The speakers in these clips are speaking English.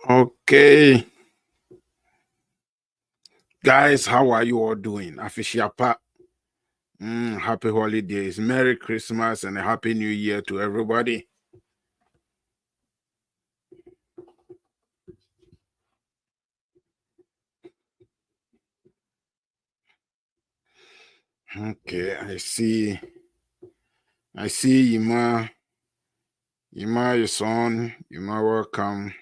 Okay, guys, how are you all doing? Afishiapa. Happy holidays, Merry Christmas, and a Happy New Year to everybody. Okay, I see Yima, your son, Yima, welcome.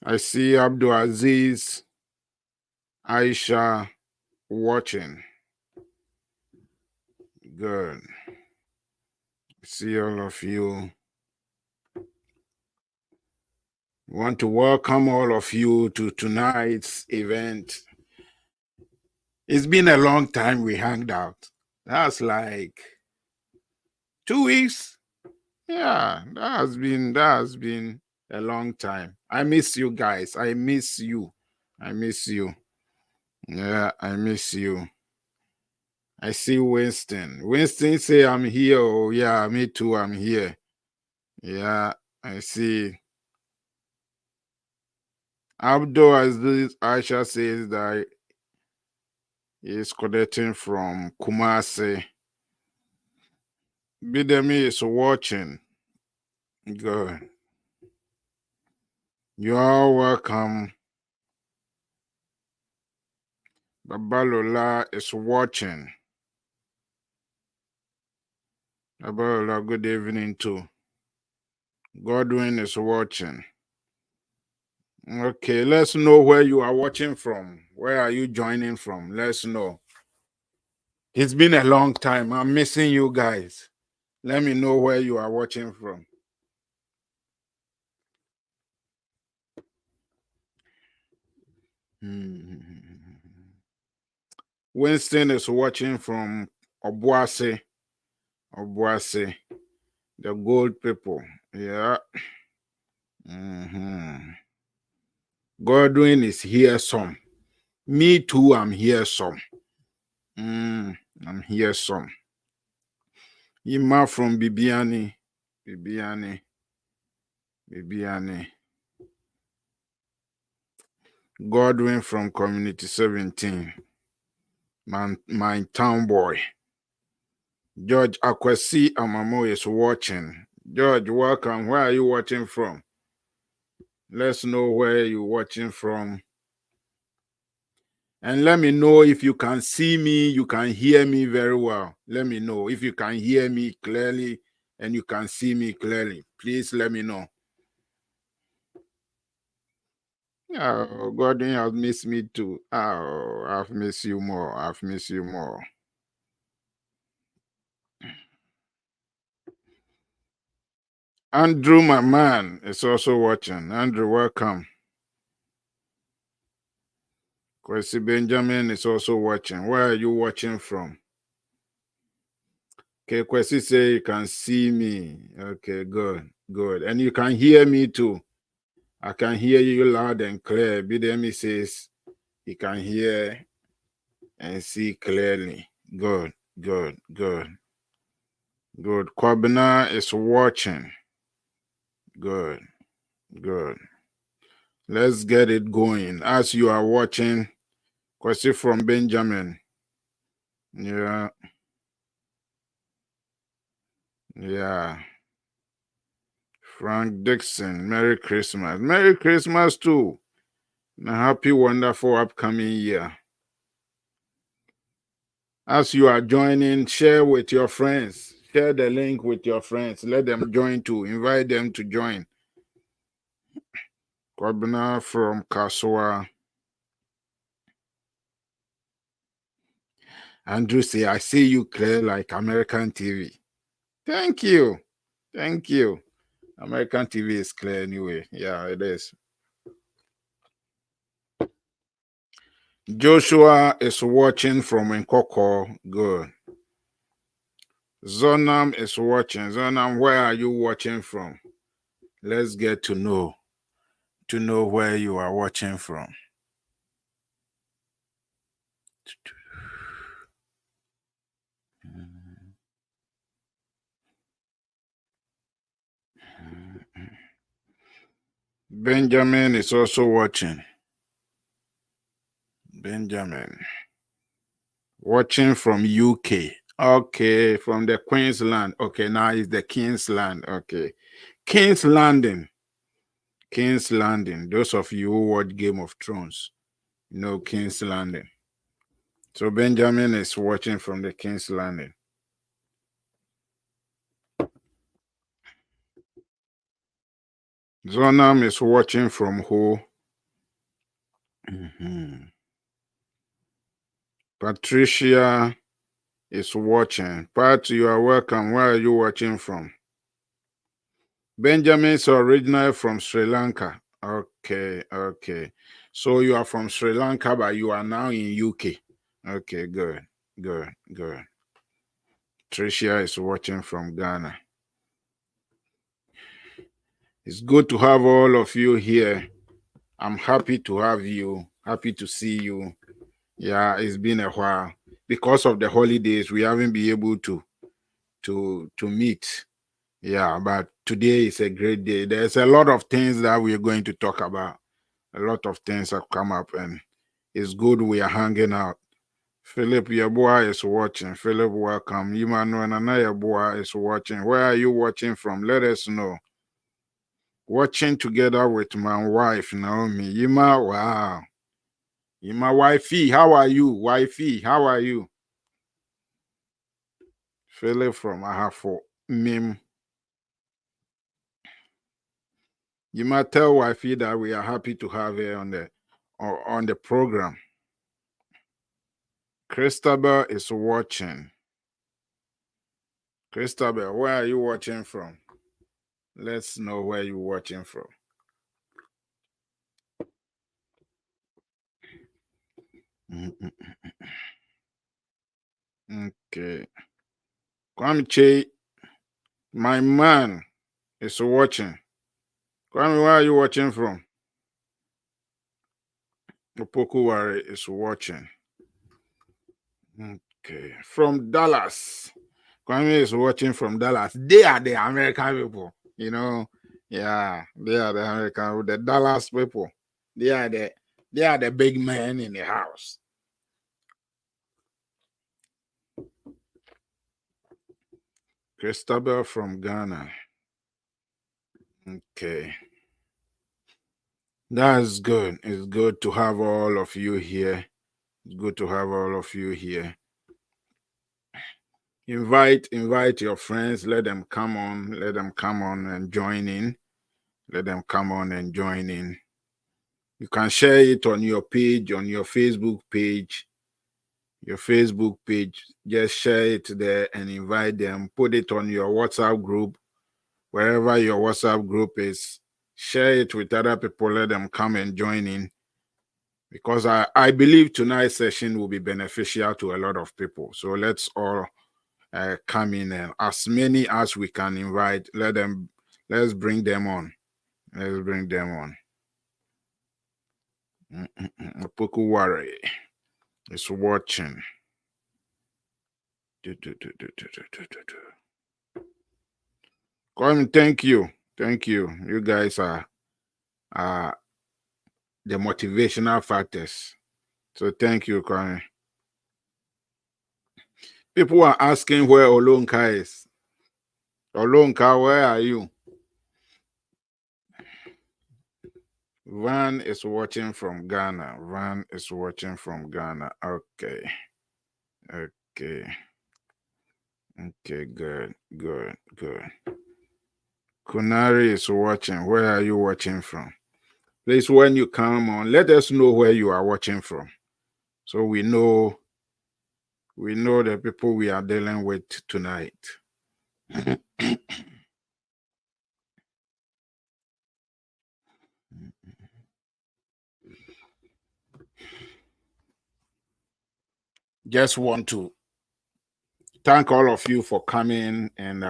I see Abdul Aziz, Aisha watching. Good. See all of you. Want to welcome all of you to tonight's event. It's been a long time we hanged out. That's like 2 weeks. Yeah, that has been a long time. I miss you guys. I miss you. Yeah, I miss you. I see Winston. Winston say I'm here. Oh yeah, me too. I'm here. Yeah, I see. Abdul Aziz Aisha says that he's connecting from Kumasi. Bidemi is watching. Good. You're welcome. Babalola is watching. Babalola, good evening too. Godwin is watching. Okay, let's know where you are watching from. Where are you joining from? Let's know. It's been a long time. I'm missing you guys. Let me know where you are watching from. Winston is watching from Obuasi. Obuasi, the gold people. Yeah. Godwin is here some. Me too, I'm here some. I'm here some. Ima from Bibiani. Godwin from Community 17. My town boy. George Akwesi Amamo is watching. George, welcome. Where are you watching from? Let's know where you're watching from. And let me know if you can see me, you can hear me very well. Let me know if you can hear me clearly and you can see me clearly. Please let me know. Oh, Gordon has missed me too. Oh, I've missed you more. Andrew, my man, is also watching. Andrew, welcome. Kwesi Benjamin is also watching. Where are you watching from? Okay, Kwesi say you can see me. Okay, good. And you can hear me too. I can hear you loud and clear. Bidemi says he can hear and see clearly. Good. Kwabena is watching. Good. Let's get it going. As you are watching, Kwesi from Benjamin. Yeah. Frank Dixon, Merry Christmas. Merry Christmas too. And a happy, wonderful upcoming year. As you are joining, share with your friends. Share the link with your friends. Let them join too. Invite them to join. Kwabena from Kasua. Andrew say, I see you clear like American TV. Thank you. American TV is clear anyway. Yeah, it is. Joshua is watching from Nkoko. Good. Zonam is watching. Zonam, where are you watching from? Let's get to know where you are watching from. Benjamin is also watching. Benjamin. Watching from UK. Okay, from the Queensland. Okay, now it's the Kingsland. Okay. King's Landing. King's Landing. Those of you who watch Game of Thrones know King's Landing. So Benjamin is watching from the King's Landing. Zonam is watching from who? Patricia is watching. Pat, you are welcome. Where are you watching from? Benjamin is originally from Sri Lanka. Okay, okay. So you are from Sri Lanka, but you are now in UK. Okay, good, good, good. Tricia is watching from Ghana. It's good to have all of you here. I'm happy to have you. Happy to see you. Yeah, it's been a while. Because of the holidays, we haven't been able to meet. Yeah, but today is a great day. There's a lot of things that we're going to talk about. A lot of things have come up, and it's good we are hanging out. Philip Yabua is watching. Philip, welcome. Emmanuel Yabua is watching. Where are you watching from? Let us know. Watching together with my wife, Naomi. Yima, wow. Yima, wifey, how are you? Wifey, how are you? Philip from Ahafo. Mim. Yima, tell wifey that we are happy to have her on the program. Christabel is watching. Christabel, where are you watching from? Let's know where you're watching from. Okay. Kwame, my man is watching. Kwame, where are you watching from? Opokuware is watching. Okay. From Dallas. Kwame is watching from Dallas. They are the American people. You know, yeah, they are the American, the Dallas people. They are the big men in the house. Christabel from Ghana. Okay. That's good. It's good to have all of you here. It's good to have all of you here. Invite your friends. Let them come on. Let them come on and join in. Let them come on and join in. You can share it on your page, on your Facebook page. Your Facebook page. Just share it there and invite them. Put it on your WhatsApp group, wherever your WhatsApp group is. Share it with other people. Let them come and join in. Because I believe tonight's session will be beneficial to a lot of people. So let's all come in, and as many as we can invite, let's bring them on. Let's bring them on. Opokuware is watching. Colin, thank you. Thank you. You guys are the motivational factors. So thank you, Colin. People are asking where Olonka is. Olonka, where are you? Van is watching from Ghana. Van is watching from Ghana. Okay. Okay. Okay, good, good, good. Kunari is watching. Where are you watching from? Please, when you come on, let us know where you are watching from. So we know the people we are dealing with tonight. Just want to thank all of you for coming and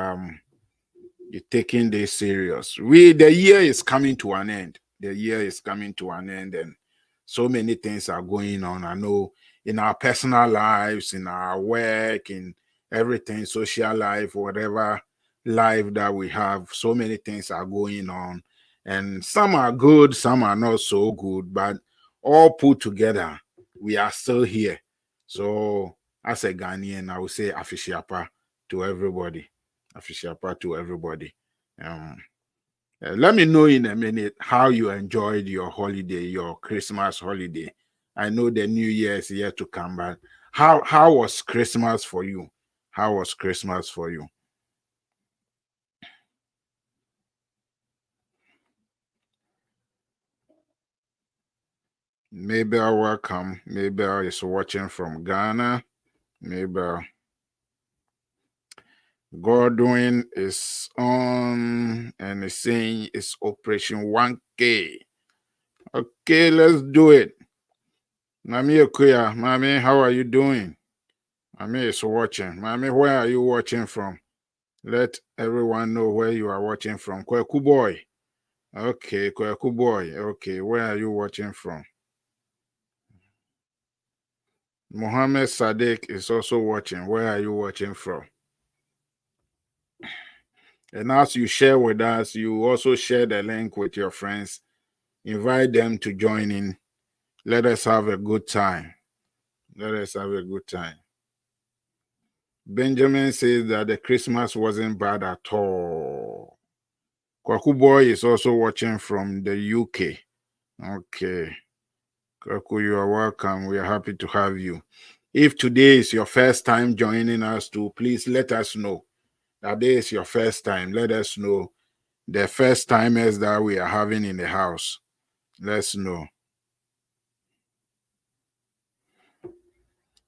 you're taking this serious. The year is coming to an end. The year is coming to an end, and so many things are going on. I know in our personal lives, in our work, in everything, social life, whatever life that we have. So many things are going on, and some are good, some are not so good, but all put together, we are still here. So, as a Ghanaian, I would say Afishiapa to everybody. Afishiapa to everybody. Um, let me know in a minute how you enjoyed your holiday, your Christmas holiday. I know the New Year is yet to come, but how was Christmas for you? How was Christmas for you? Mabel, welcome. Mabel is watching from Ghana. Mabel. Godwin is on and is saying it's Operation 1K. Okay, let's do it. Mami Okuya, Mami, how are you doing? Mami is watching. Mami, where are you watching from? Let everyone know where you are watching from. Kweku boy. Okay, Kweku boy. Okay, where are you watching from? Mohammed Sadiq is also watching. Where are you watching from? And as you share with us, you also share the link with your friends. Invite them to join in. Let us have a good time. Let us have a good time. Benjamin says that the Christmas wasn't bad at all. Kwaku Boy is also watching from the UK. Okay. Kwaku, you are welcome. We are happy to have you. If today is your first time joining us too, please let us know. That day is your first time. Let us know the first timers that we are having in the house. Let's know.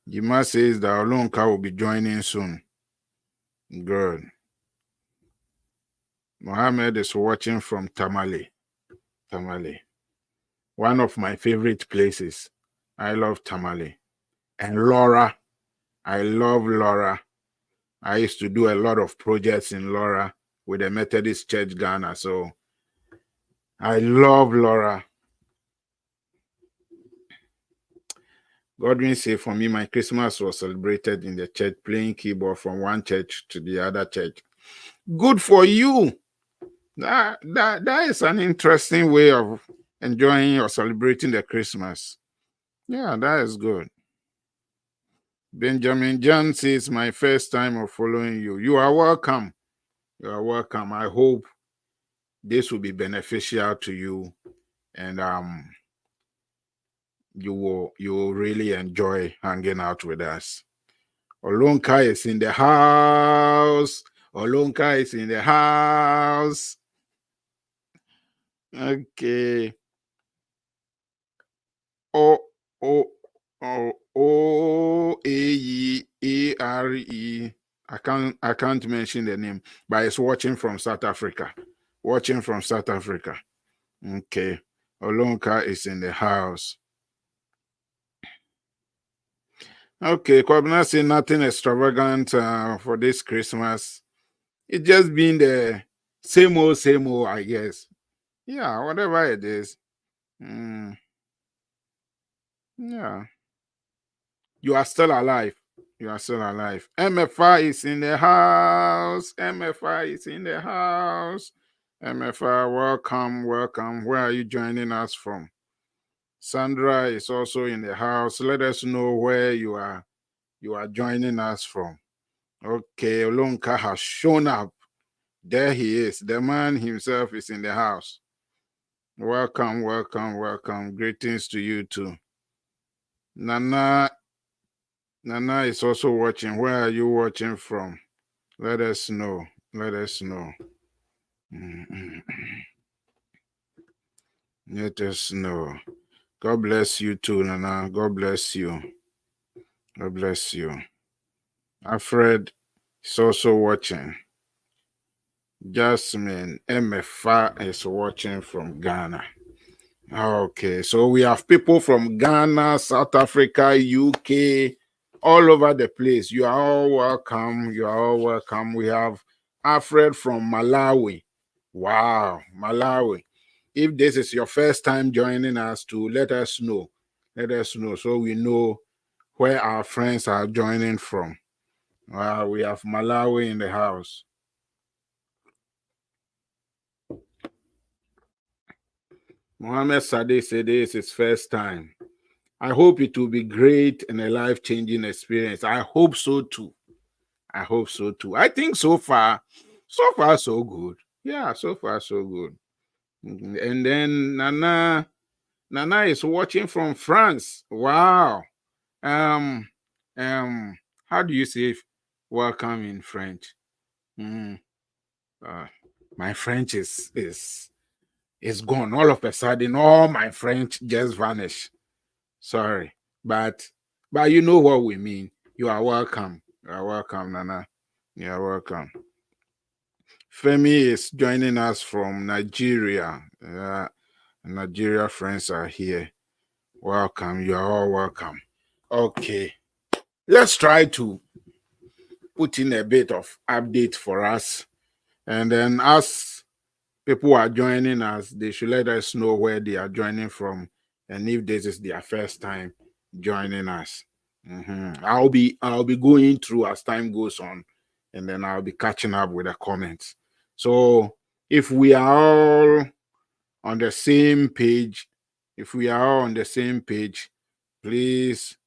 Jima says that Olonka will be joining soon. Good. Mohammed is watching from Tamale. Tamale. One of my favorite places. I love Tamale. And Laura. I love Laura. I used to do a lot of projects in Laura with the Methodist Church Ghana. So I love Laura. Godwin say, for me, my Christmas was celebrated in the church, playing keyboard from one church to the other church. Good for you. That is an interesting way of enjoying or celebrating the Christmas. Yeah, that is good. Benjamin John says, my first time of following you. You are welcome. You are welcome. I hope this will be beneficial to you, and you will really enjoy hanging out with us. Olonka is in the house. Olonka is in the house. Okay. O O O-A-E-A-R-E. I can't mention the name, but it's watching from South Africa. Watching from South Africa. Okay. Olonka is in the house. Okay, Kwabena say nothing extravagant for this Christmas. It just been the same old, I guess. Yeah, whatever it is. Yeah. You are still alive. You are still alive. MFI is in the house. MFI is in the house. MFI, welcome, welcome. Where are you joining us from? Sandra is also in the house. Let us know where you are joining us from. Okay, Olonka has shown up. There he is. The man himself is in the house. Welcome, welcome, welcome. Greetings to you too. Nana is also watching. Where are you watching from? Let us know. Let us know. Let us know. God bless you too, Nana. God bless you. God bless you. Alfred is also watching. Jasmine MFA is watching from Ghana. Okay, so we have people from Ghana, South Africa, UK, all over the place. You are all welcome. You are all welcome. We have Alfred from Malawi. Wow, Malawi. If this is your first time joining us, to let us know. Let us know so we know where our friends are joining from. We have Malawi in the house. Mohammed Sade said this is his first time. I hope it will be great and a life-changing experience. I hope so too. I hope so too. I think so far so good. Yeah, so far so good. And then Nana is watching from France. Wow. Um how do you say welcome in French? Mm, uh, my French is gone. All of a sudden, all my French just vanished. Sorry. But you know what we mean. You are welcome. You are welcome, Nana. You are welcome. Femi is joining us from Nigeria. Nigeria friends are here. Welcome. You are all welcome. Okay. Let's try to put in a bit of update for us. And then as people are joining us, they should let us know where they are joining from and if this is their first time joining us. I'll be going through as time goes on, and then I'll be catching up with the comments. So if we are all on the same page, please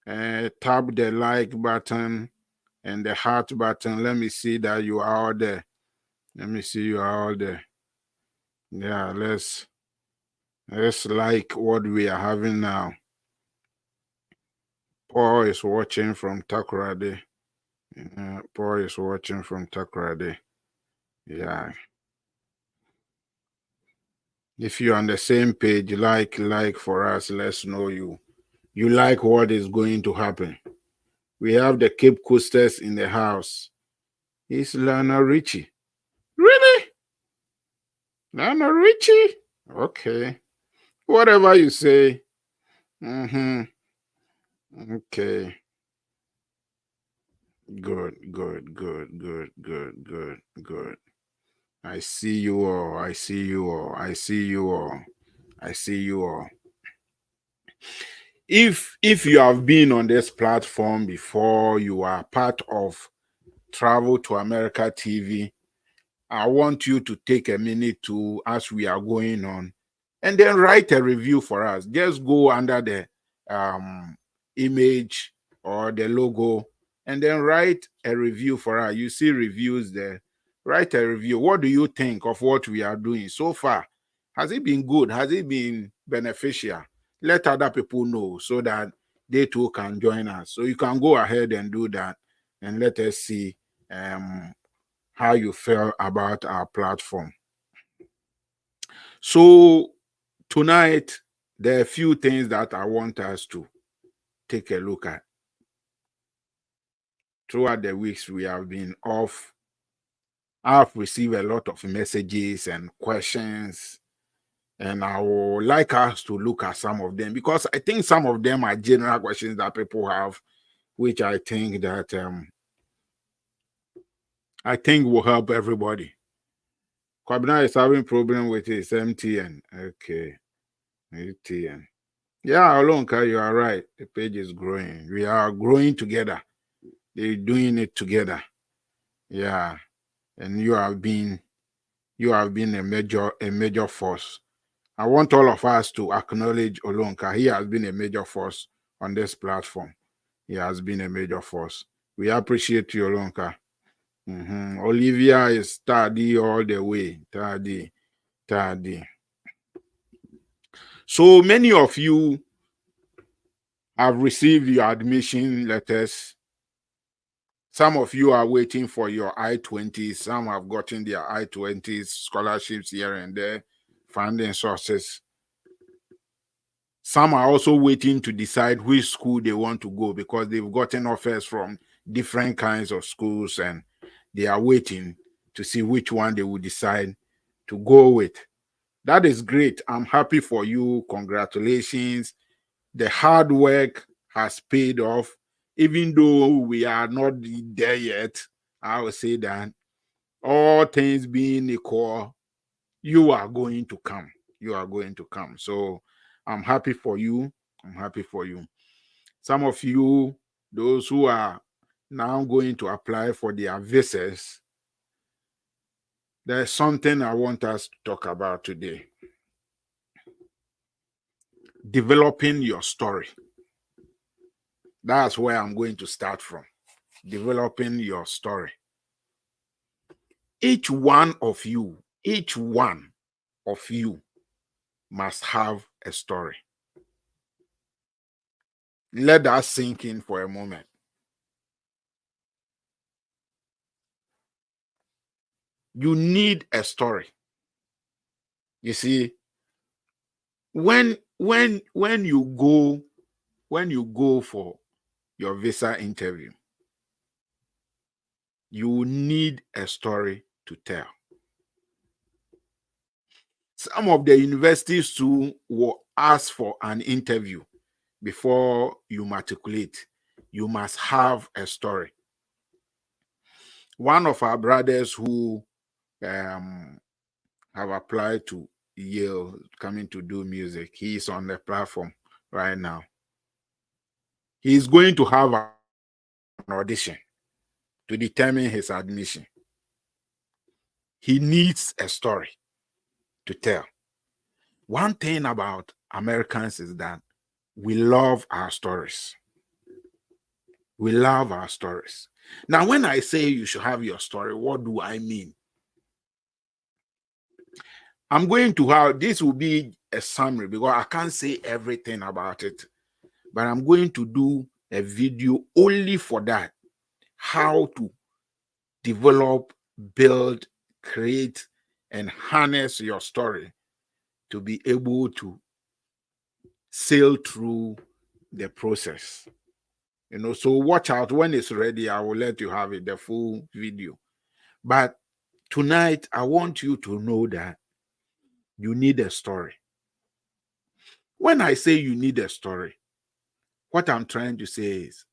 tap the like button and the heart button. Let me see that you are all there. Let me see you are all there. Yeah, let's like what we are having now. Paul is watching from Takoradi. Paul is watching from Takoradi. Yeah. If you're on the same page, like for us, let's know you like what is going to happen. We have the Cape Coasters in the house. It's Lana Richie. Really? Lana Richie? Okay. Whatever you say. Okay. Good. I see you all. I see you all. I see you all. I see you all. If you have been on this platform before, you are part of Travel to America TV, I want you to take a minute to, as we are going on, and then write a review for us. Just go under the image or the logo and then write a review for us. You see reviews there. Write a review. What do you think of what we are doing so far? Has it been good? Has it been beneficial? Let other people know so that they too can join us. So you can go ahead and do that and let us see how you feel about our platform. So tonight, there are a few things that I want us to take a look at. Throughout the weeks we have been off, I've received a lot of messages and questions, and I would like us to look at some of them because I think some of them are general questions that people have, which I think will help everybody. Kwabena is having problem with his MTN. Okay, MTN. Yeah, Olonka, you are right. The page is growing. We are growing together. They're doing it together. Yeah, and you have been a major force. I want all of us to acknowledge Olonka. He has been a major force on this platform. He has been a major force. We appreciate you, Olonka. Olivia is tardy all the way. Tardy. So many of you have received your admission letters. Some of you are waiting for your I-20s. Some have gotten their I-20s, scholarships here and there, funding sources. Some are also waiting to decide which school they want to go because they've gotten offers from different kinds of schools and they are waiting to see which one they will decide to go with. That is great. I'm happy for you. Congratulations. The hard work has paid off. Even though we are not there yet, I will say that all things being equal, you are going to come. You are going to come. So I'm happy for you. I'm happy for you. Some of you, those who are now going to apply for their visas, there's something I want us to talk about today. Developing your story. That's where I'm going to start from. Developing your story. Each one of you must have a story. Let that sink in for a moment. You need a story. You see, when you go for your visa interview, you need a story to tell. Some of the universities too will ask for an interview before you matriculate. You must have a story. One of our brothers who have applied to Yale, coming to do music, he's on the platform right now. He's going to have an audition to determine his admission. He needs a story to tell. One thing about Americans is that we love our stories. We love our stories. Now, when I say you should have your story, what do I mean? I'm going to have, this will be a summary because I can't say everything about it, but I'm going to do a video only for that. How to develop, build, create, and harness your story to be able to sail through the process. So watch out. When it's ready, I will let you have it, the full video. But tonight, I want you to know that you need a story. When I say you need a story, what I'm trying to say is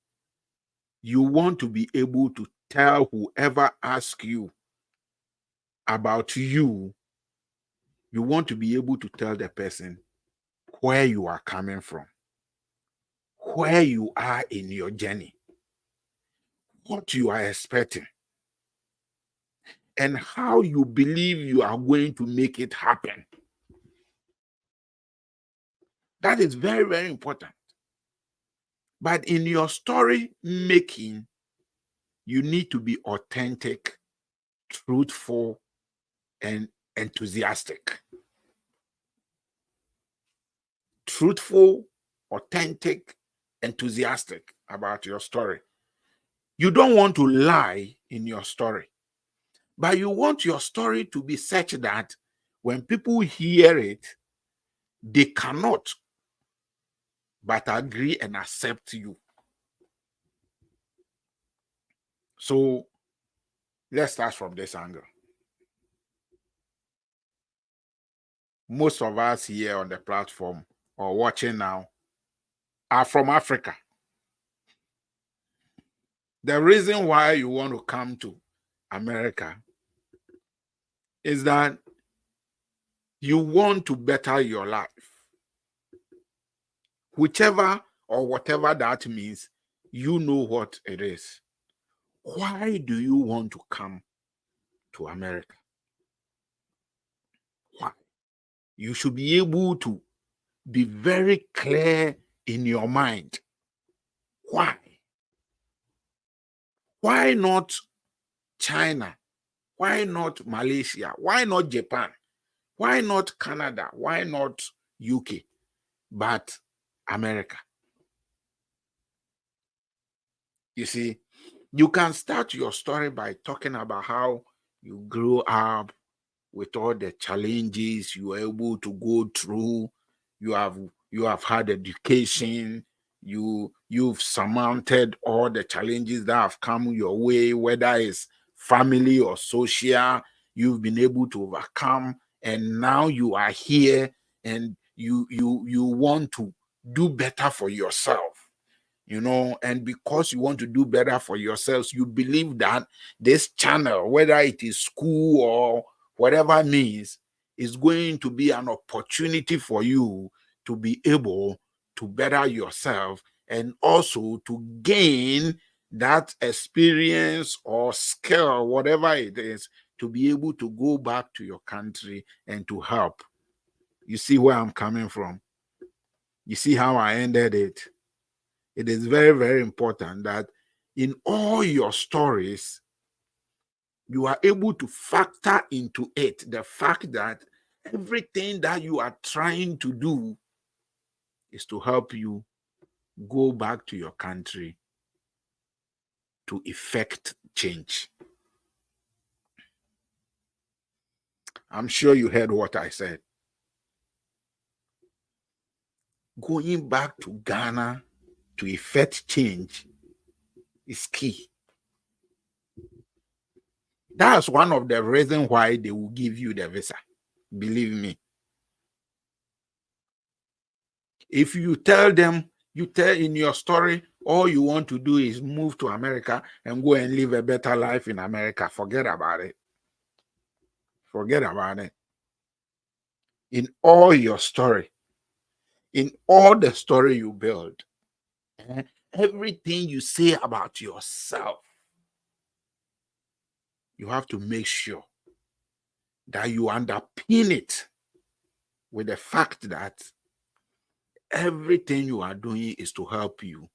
you want to be able to tell whoever asks you about you, you want to be able to tell the person where you are coming from, where you are in your journey, what you are expecting, and how you believe you are going to make it happen. That is very, very important. But in your story making, you need to be authentic, truthful, and enthusiastic. Truthful, authentic, enthusiastic about your story. You don't want to lie in your story, but you want your story to be such that when people hear it, they cannot but agree and accept you. So let's start from this angle. Most of us here on the platform or watching now are from Africa. The reason why you want to come to America is that you want to better your life. Whichever or whatever that means, you know what it is. Why do you want to come to America? Why? You should be able to be very clear in your mind. Why? Why not China? Why not Malaysia? Why not Japan? Why not Canada? Why not UK? But America. You see, you can start your story by talking about how you grew up with all the challenges you were able to go through. You have had education. You've surmounted all the challenges that have come your way, whether it's family or social. You've been able to overcome, and now you are here, and you want to do better for yourself. And because you want to do better for yourselves, you believe that this channel, whether it is school or whatever means, is going to be an opportunity for you to be able to better yourself and also to gain that experience or skill, whatever it is, to be able to go back to your country and to help. You see where I'm coming from? You see how I ended it? It is very, very important that in all your stories, you are able to factor into it the fact that everything that you are trying to do is to help you go back to your country to effect change. I'm sure you heard what I said. Going back to Ghana to effect change is key. That's one of the reasons why they will give you the visa. Believe me. If you tell them, you tell in your story, all you want to do is move to America and go and live a better life in America, forget about it. Forget about it. In all your story, in all the story you build, everything you say about yourself, you have to make sure that you underpin it with the fact that everything you are doing is to help you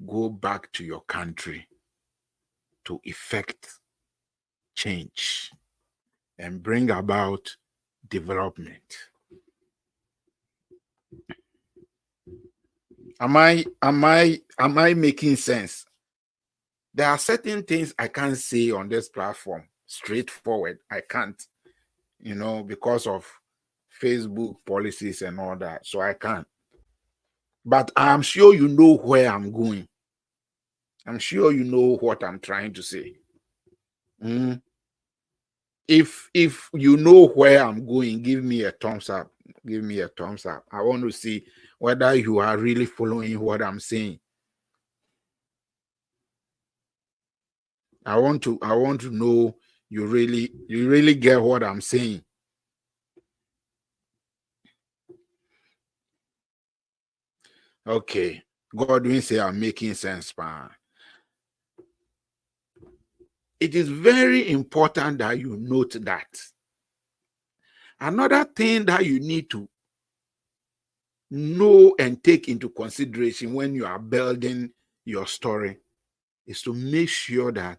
go back to your country to effect change and bring about development. Am I making sense? There are certain things I can't say on this platform straightforward. I can't, because of Facebook policies and all that. So I can't. But I'm sure you know where I'm going. I'm sure you know what I'm trying to say. Mm. If you know where I'm going, give me a thumbs up. Give me a thumbs up. I want to see whether you are really following what I'm saying. I want to know you really get what I'm saying. Okay. God will say I'm making sense, man. It is very important that you note that. Another thing that you need to know and take into consideration when you are building your story is to make sure that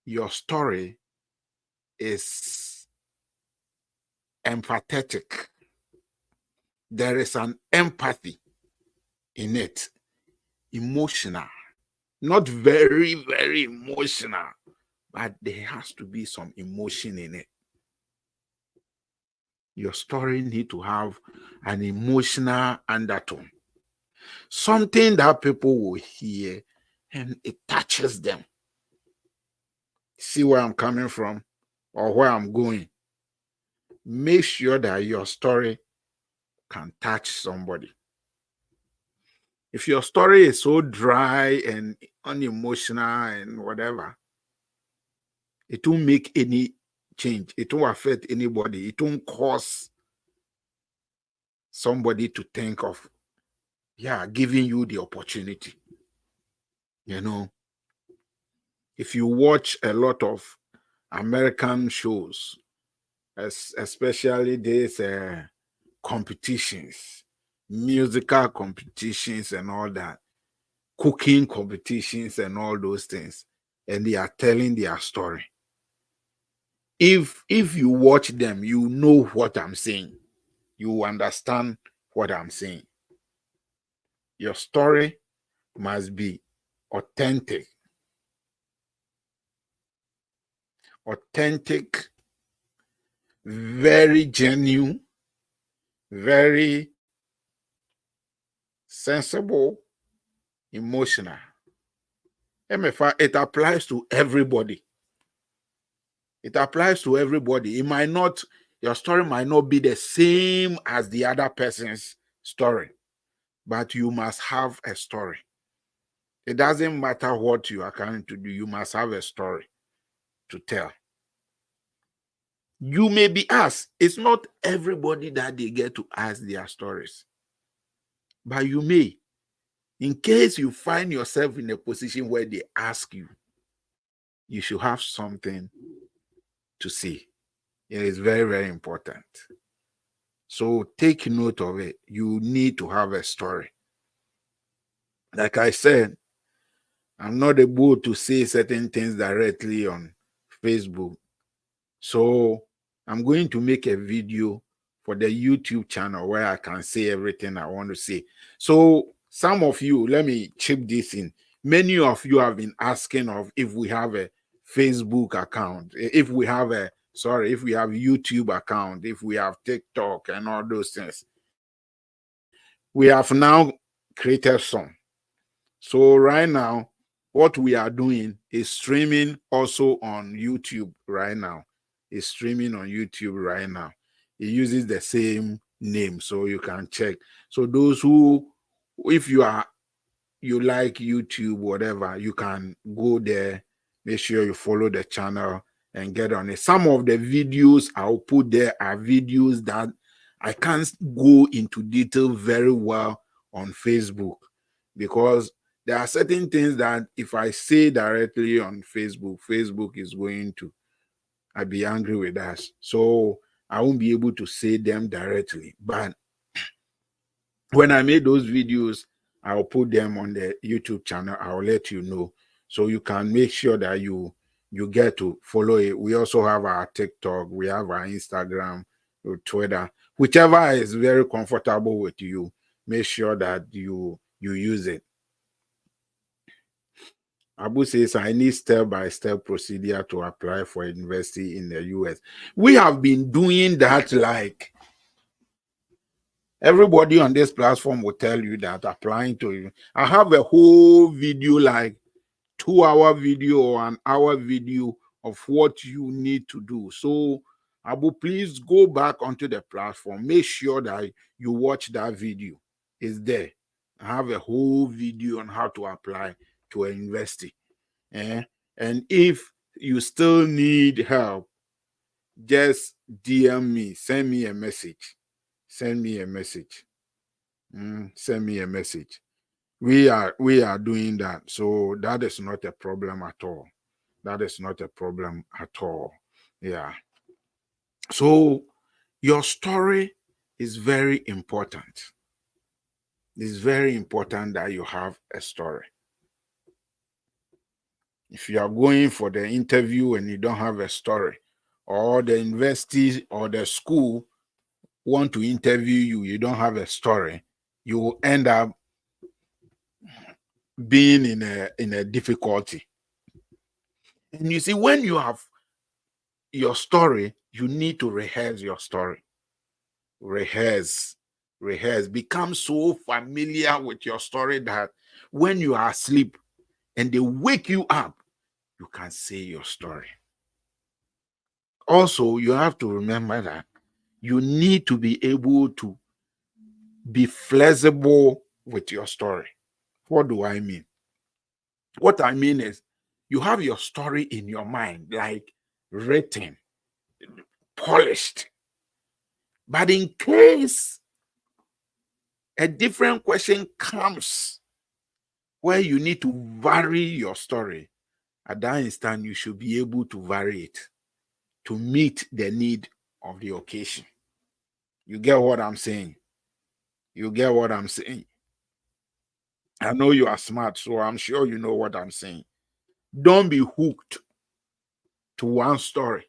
your story is empathetic. There is an empathy in it, emotional, not very, very emotional, but there has to be some emotion in it. Your story need to have an emotional undertone, something that people will hear and it touches them. See where I'm coming from or where I'm going? Make sure that your story can touch somebody. If your story is so dry and unemotional and whatever, it won't make any change. It won't affect anybody. It won't cause somebody to think of, giving you the opportunity. If you watch a lot of American shows, especially these competitions, musical competitions and all that, cooking competitions and all those things, and they are telling their story. If you watch them, you know what I'm saying. You understand what I'm saying. Your story must be authentic. Authentic, very genuine, very sensible, emotional. MFA, it applies to everybody. It applies to everybody. Your story might not be the same as the other person's story, but you must have a story. It doesn't matter what you are trying to do, you must have a story to tell. You may be asked, it's not everybody that they get to ask their stories, but you may. In case you find yourself in a position where they ask you, you should have something to say. It is very, very important. So take note of it. You need to have a story. Like I said, I'm not able to say certain things directly on Facebook. So I'm going to make a video for the YouTube channel where I can say everything I want to say. So some of you, let me chip this in. Many of you have been asking of if we have a Facebook account, if we have YouTube account, if we have TikTok and all those things. We have now created some. So right now, what we are doing is streaming also on YouTube right now. It's streaming on YouTube right now. It uses the same name, so you can check. So those who, if you like YouTube, whatever, you can go there, make sure you follow the channel and get on it. Some of the videos I'll put there are videos that I can't go into detail very well on Facebook, because there are certain things that if I say directly on Facebook, Facebook is going to be angry with us. So I won't be able to say them directly. But when I made those videos, I'll put them on the YouTube channel. I'll let you know. So you can make sure that you get to follow it. We also have our TikTok, we have our Instagram, Twitter, whichever is very comfortable with you. Make sure that you use it. Abu says, I need step-by-step procedure to apply for a university in the US. We have been doing that. Like everybody on this platform will tell you that applying to you. I have a whole video, like 2-hour video or an hour video of what you need to do. So Abu, please go back onto the platform. Make sure that you watch that video. It's there. I have a whole video on how to apply to a university. And if you still need help, just DM me, send me a message. Send me a message. Send me a message. We are doing that. So that is not a problem at all. That is not a problem at all. Yeah. So your story is very important. It's very important that you have a story. If you are going for the interview and you don't have a story, or the university or the school want to interview you, you don't have a story, you will end up being in a difficulty. And you see, when you have your story, you need to rehearse your story. Rehearse. Become so familiar with your story that when you are asleep and they wake you up, you can say your story. Also, you have to remember that you need to be able to be flexible with your story. What do I mean? What I mean is you have your story in your mind, like written, polished. But in case a different question comes where you need to vary your story, at that instant, you should be able to vary it to meet the need of the occasion. You get what I'm saying? You get what I'm saying? I know you are smart, so I'm sure you know what I'm saying. Don't be hooked to one story.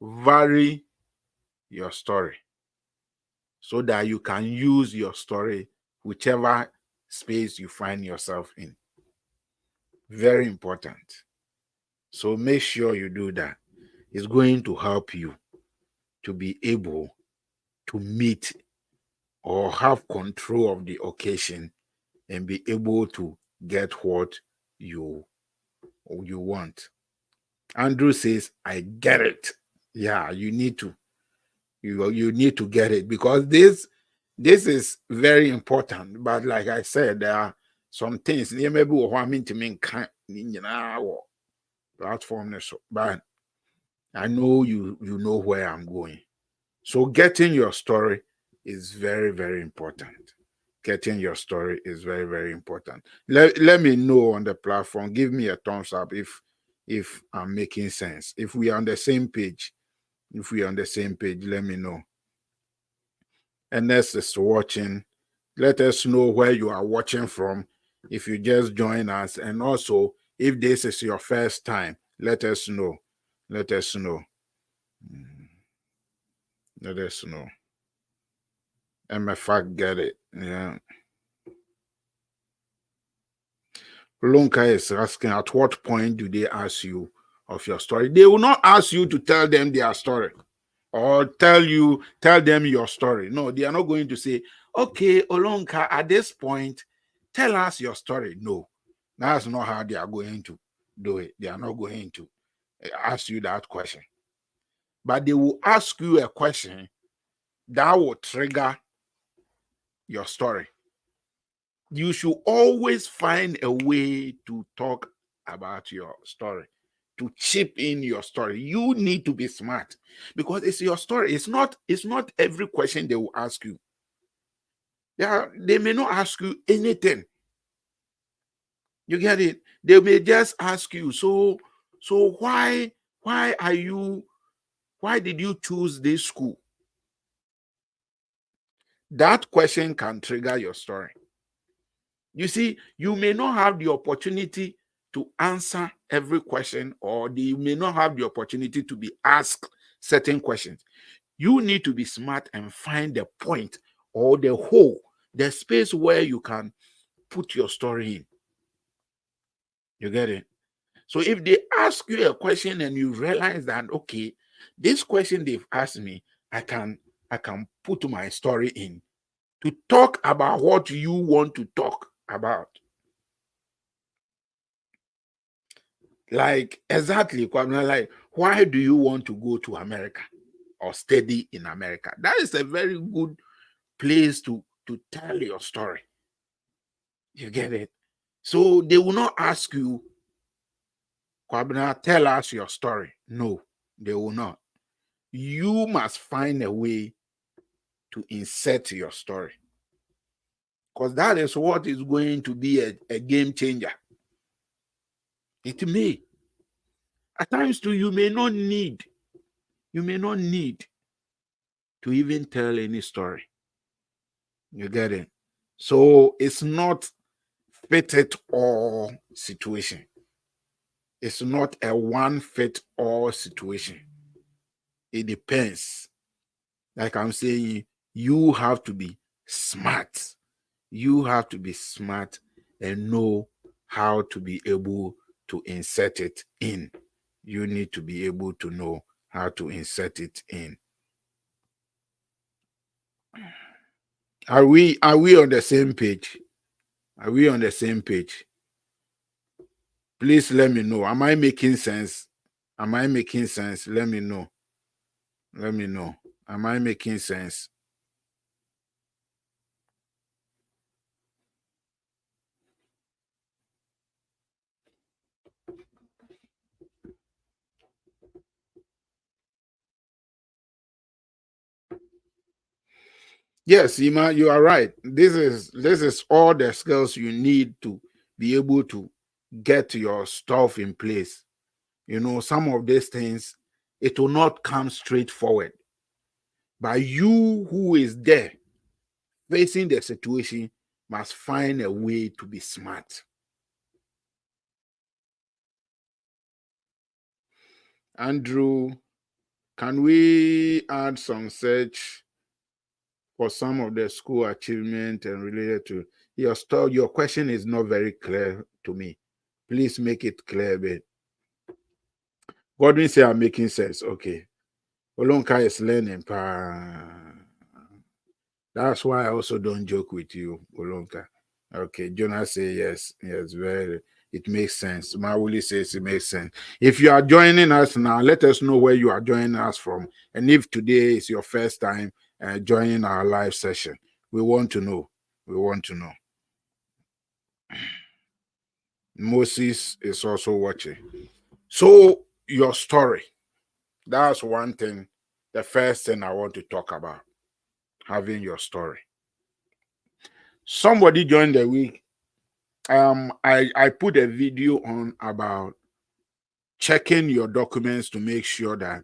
Vary your story so that you can use your story whichever space you find yourself in. Very important. So make sure you do that. It's going to help you to be able to meet or have control of the occasion and be able to get what you want. Andrew says, I get it. Yeah, you need to. You need to get it, because this is very important. But like I said, there are some things maybe what I mean to mean platform, but I know you know where I'm going. So getting your story is very, very important. Getting your story is very, very important. Let me know on the platform. Give me a thumbs up if I'm making sense. If we are on the same page, let me know. Ernest is watching. Let us know where you are watching from. If you just join us, and also if this is your first time, let us know. Let us know. Let us know. MFA get it. Yeah. Lonka is asking, at what point do they ask you of your story? They will not ask you to tell them their story or tell them your story. No, they are not going to say, okay, Olonka, at this point, tell us your story. No, that's not how they are going to do it. They are not going to ask you that question. But they will ask you a question that will trigger your story. You should always find a way to talk about your story, to chip in your story. You need to be smart because it's your story. It's not every question they will ask you. They may not ask you anything. You get it? They may just ask you, so why did you choose this school? That question can trigger your story. You see, you may not have the opportunity to answer every question, or you may not have the opportunity to be asked certain questions. You need to be smart and find the point or the hole, the space where you can put your story in. You get it? So if they ask you a question and you realize that, okay, this question they've asked me, I can put my story in to talk about what you want to talk about. Like, exactly, like, why do you want to go to America or study in America? That is a very good place to tell your story. You get it? So they will not ask you, Kwabena, tell us your story. No, they will not. You must find a way to insert your story, because that is what is going to be a game changer. It may. At times too, you may not need to even tell any story. You get it? So it's not fit-all situation. It's not a one-fit-all situation. It depends. Like I'm saying, you have to be smart. You have to be smart and know how to be able to insert it in. You need to be able to know how to insert it in. Are we on the same page? Are we on the same page? Please let me know. Am I making sense? Am I making sense? Let me know. Let me know. Am I making sense? Yes, Ima, you are right. This is all the skills you need to be able to get your stuff in place. You know, some of these things, it will not come straightforward. But you who is there facing the situation must find a way to be smart. Andrew, can we add some search for some of the school achievement and related to your story? Your question is not very clear to me. Please make it clear a bit. Godwin say I'm making sense. Okay. Olonka is learning. That's why I also don't joke with you, Olonka. Okay. Jonas say yes. Yes, very. It makes sense. Mawuli says it makes sense. If you are joining us now, let us know where you are joining us from. And if today is your first time joining our live session, we want to know. We want to know. Moses is also watching. So, your story. That's one thing. The first thing I want to talk about, having your story. Somebody during the week, I put a video on about checking your documents to make sure that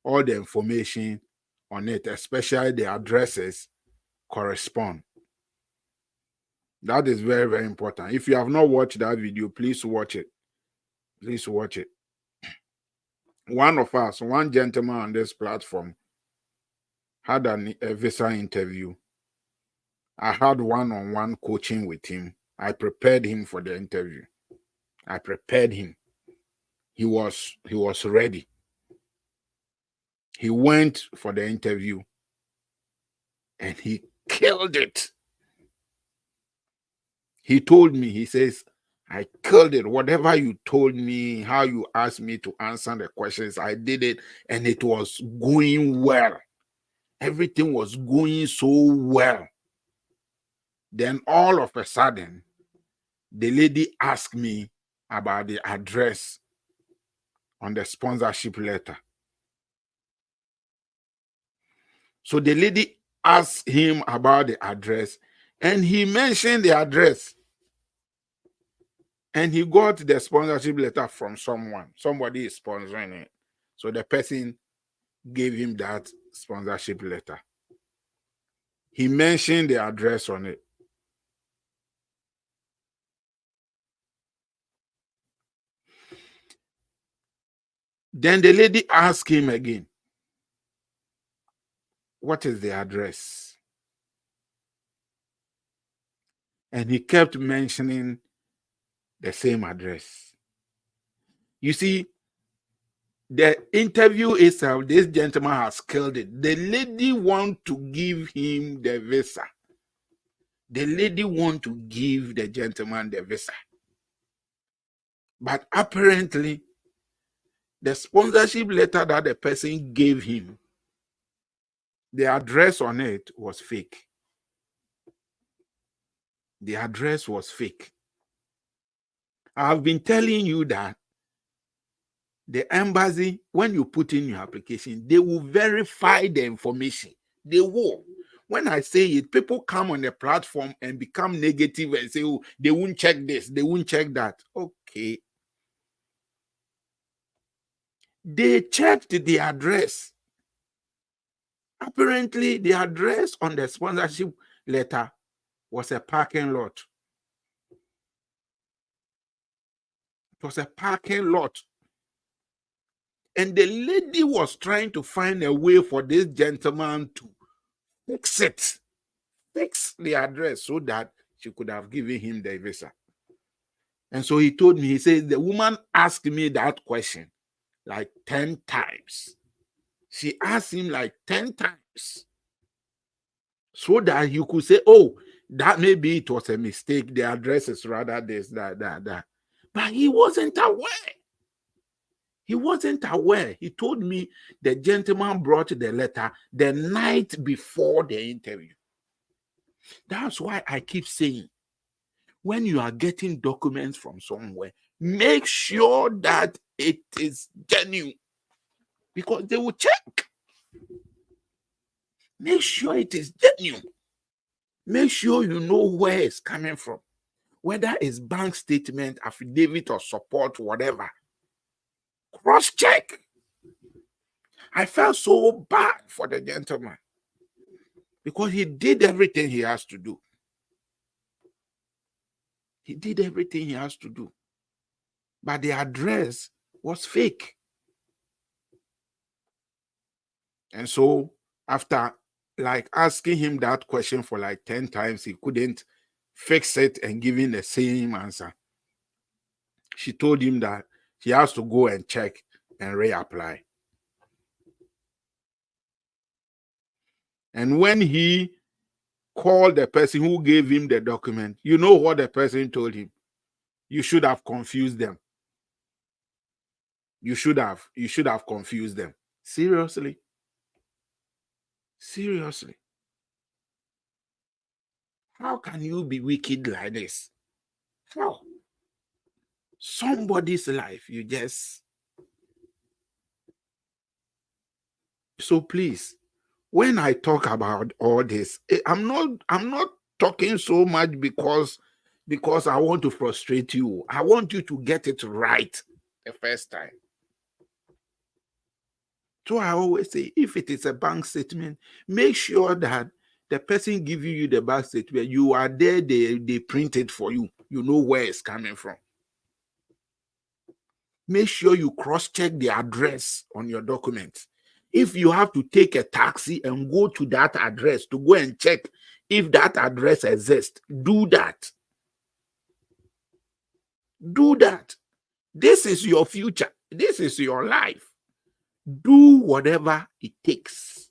all the information on it, especially the addresses, correspond. That is very, very important. If you have not watched that video, please watch it. Please watch it. One of us, one gentleman on this platform, had a visa interview. I had one-on-one coaching with him. I prepared him for the interview. I prepared him. He was ready. He went for the interview and he killed it. He told me, he says, I killed it. Whatever you told me, how you asked me to answer the questions, I did it and it was going well. Everything was going so well. Then all of a sudden, the lady asked me about the address on the sponsorship letter. So the lady asked him about the address and he mentioned the address. And he got the sponsorship letter from someone. Somebody is sponsoring it. So the person gave him that sponsorship letter. He mentioned the address on it. Then the lady asked him again, what is the address? And he kept mentioning the same address. You see, the interview itself, this gentleman has killed it. The lady want to give him the visa. The lady want to give the gentleman the visa. But apparently, the sponsorship letter that the person gave him, the address on it was fake. The address was fake. I've been telling you that the embassy, when you put in your application, they will verify the information. They will. When I say it, people come on the platform and become negative and say, oh, they won't check this, they won't check that. Okay. They checked the address. Apparently, the address on the sponsorship letter was a parking lot. It was a parking lot. And the lady was trying to find a way for this gentleman to fix it, fix the address so that she could have given him the visa. And so he told me, he said, the woman asked me that question like 10 times. She asked him like 10 times so that he could say, oh, that maybe it was a mistake. The address is rather this, that. But he wasn't aware. He wasn't aware. He told me the gentleman brought the letter the night before the interview. That's why I keep saying, when you are getting documents from somewhere, make sure that it is genuine, because they will check. Make sure it is genuine. Make sure you know where it's coming from, whether it's bank statement, affidavit, or support, whatever. Cross-check. I felt so bad for the gentleman because he did everything he has to do. He did everything he has to do. But the address was fake. And so after like asking him that question for like 10 times, he couldn't fix it and giving the same answer. She told him that he has to go and check and reapply. And when he called the person who gave him the document, you know what the person told him? You should have confused them. You should have confused them. Seriously? Seriously? How can you be wicked like this? How? Somebody's life, you just... So please, when I talk about all this, I'm not talking so much because I want to frustrate you. I want you to get it right the first time. So I always say, if it is a bank statement, make sure that the person giving you the bank statement, you are there, they print it for you. You know where it's coming from. Make sure you cross-check the address on your documents. If you have to take a taxi and go to that address to go and check if that address exists, do that. Do that. This is your future. This is your life. Do whatever it takes.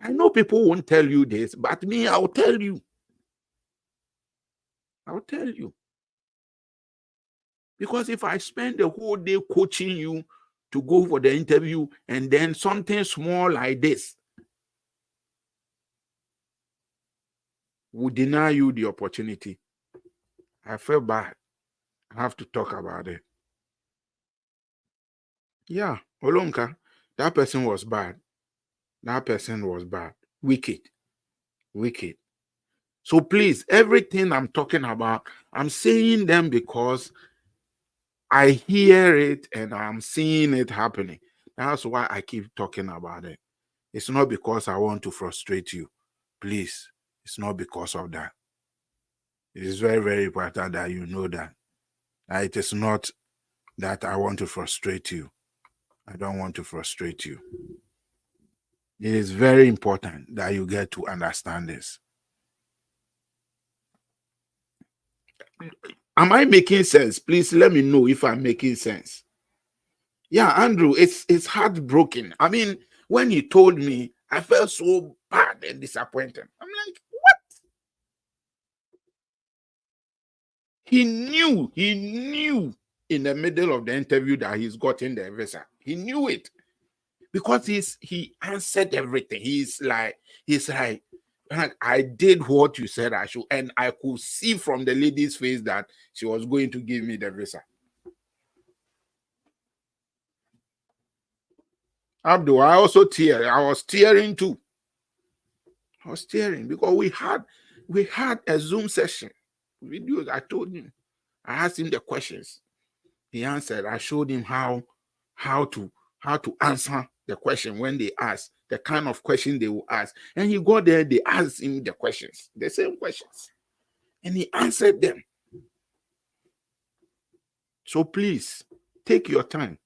I know people won't tell you this, but me, I'll tell you. I'll tell you. Because if I spend the whole day coaching you to go for the interview and then something small like this would deny you the opportunity, I feel bad. I have to talk about it. Yeah, Olonka, that person was bad. That person was bad. Wicked. Wicked. So please, everything I'm talking about, I'm saying them because I hear it and I'm seeing it happening. That's why I keep talking about it. It's not because I want to frustrate you. Please, it's not because of that. It is very, very important that you know that. It is not that I want to frustrate you. I don't want to frustrate you. It is very important that you get to understand this. Am I making sense? Please let me know if I'm making sense. Yeah, Andrew, it's heartbroken. I mean, when he told me, I felt so bad and disappointed. I'm like, what? He knew in the middle of the interview that he's gotten the visa. He knew it because he answered everything. He's like, I did what you said I should, and I could see from the lady's face that she was going to give me the visa. Abdul, I also tear. I was tearing too. I was tearing because we had a Zoom session videos. I told him, I asked him the questions. He answered. I showed him how to answer the question when they ask, the kind of question they will ask. And he got there, they asked him the questions, the same questions, and he answered them. So please take your time.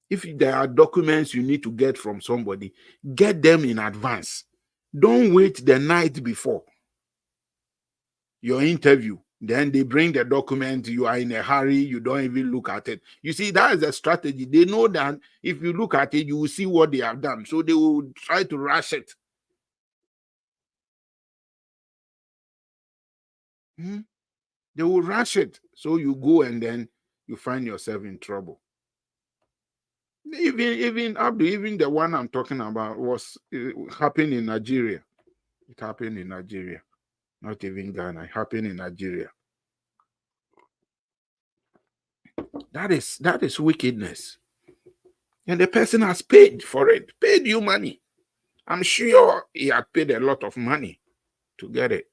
If there are documents you need to get from somebody, get them in advance. Don't wait the night before your interview. Then they bring the document, you are in a hurry, you don't even look at it. You see, that is a strategy. They know that if you look at it, you will see what they have done. So they will try to rush it. They will rush it. So you go and then you find yourself in trouble. Even Abdul, even the one I'm talking about was happened in Nigeria. It happened in Nigeria, not even Ghana. It happened in Nigeria. That is wickedness. And the person has paid for it, paid you money. I'm sure he had paid a lot of money to get it.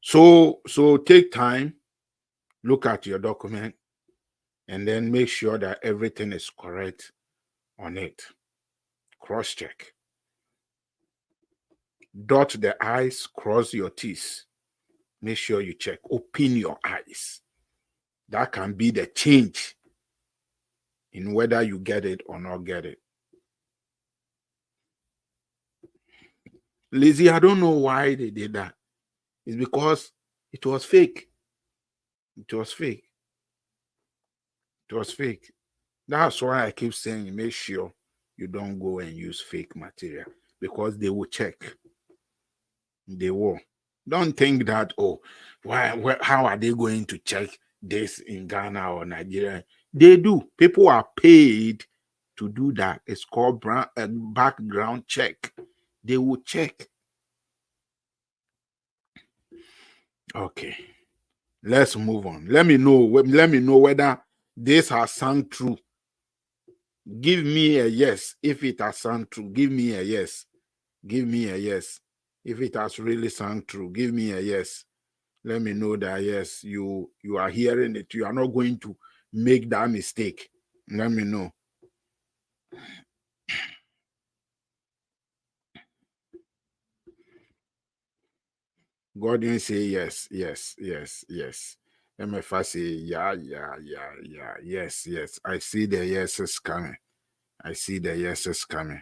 So take time, look at your document, and then make sure that everything is correct on it. Cross-check. Dot the I's, cross your T's. Make sure you check. Open your eyes. That can be the change in whether you get it or not get it. Lizzie, I don't know why they did that. It's because it was fake. It was fake. It was fake. That's why I keep saying make sure you don't go and use fake material because they will check. They will. Don't think that, oh, how are they going to check this in Ghana or Nigeria? They do. People are paid to do that. It's called background check. They will check. Okay. Let's move on. Let me know whether this has sunk through. Give me a yes if it has sound true. Give me a yes. Give me a yes. If it has really sound true, give me a yes. Let me know that yes, you are hearing it. You are not going to make that mistake. Let me know. God didn't say yes, yes, yes, yes. MFA say yeah, yes, yes. I see the yeses coming. I see the yeses coming.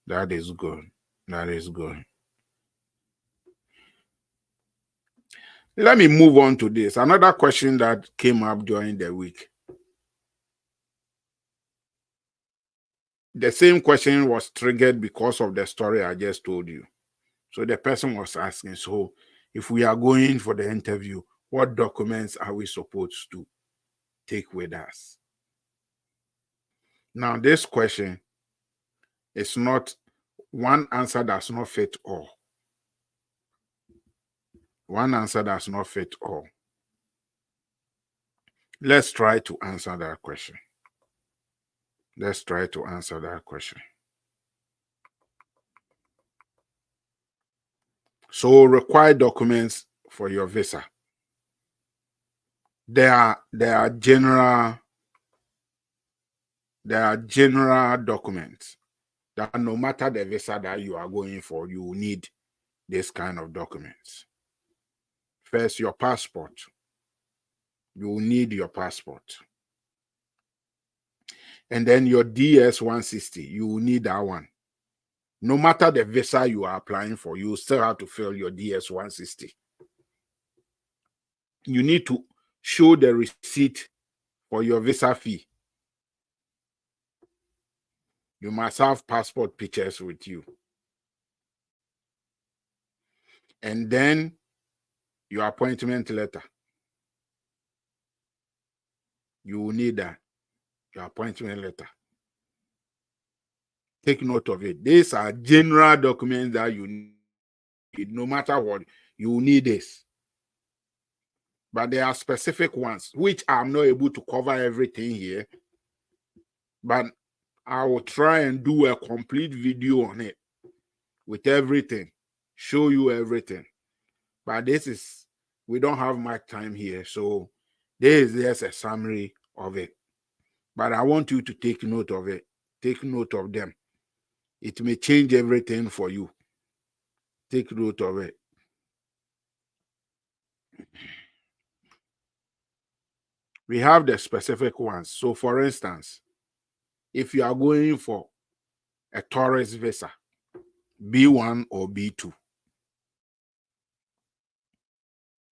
That is good. That is good. Let me move on to this. Another question that came up during the week. The same question was triggered because of the story I just told you. So the person was asking, so if we are going for the interview, what documents are we supposed to take with us? Now, this question is not one answer does not fit all. One answer does not fit all. Let's try to answer that question. Let's try to answer that question. So, required documents for your visa. There are general documents that no matter the visa that you are going for, you will need this kind of documents. First, your passport. You will need your passport. And then your DS-160, you will need that one. No matter the visa you are applying for, you still have to fill your DS-160. You need to show the receipt for your visa fee. You must have passport pictures with you. And then your appointment letter. You will need that, your appointment letter. Take note of it. These are general documents that you need. No matter what, you need this. But there are specific ones, which I'm not able to cover everything here. But I will try and do a complete video on it with everything, show you everything. But we don't have much time here. So this is just a summary of it. But I want you to take note of it. Take note of them. It may change everything for you. Take note of it. We have the specific ones. So, for instance, if you are going for a tourist visa, B1 or B2,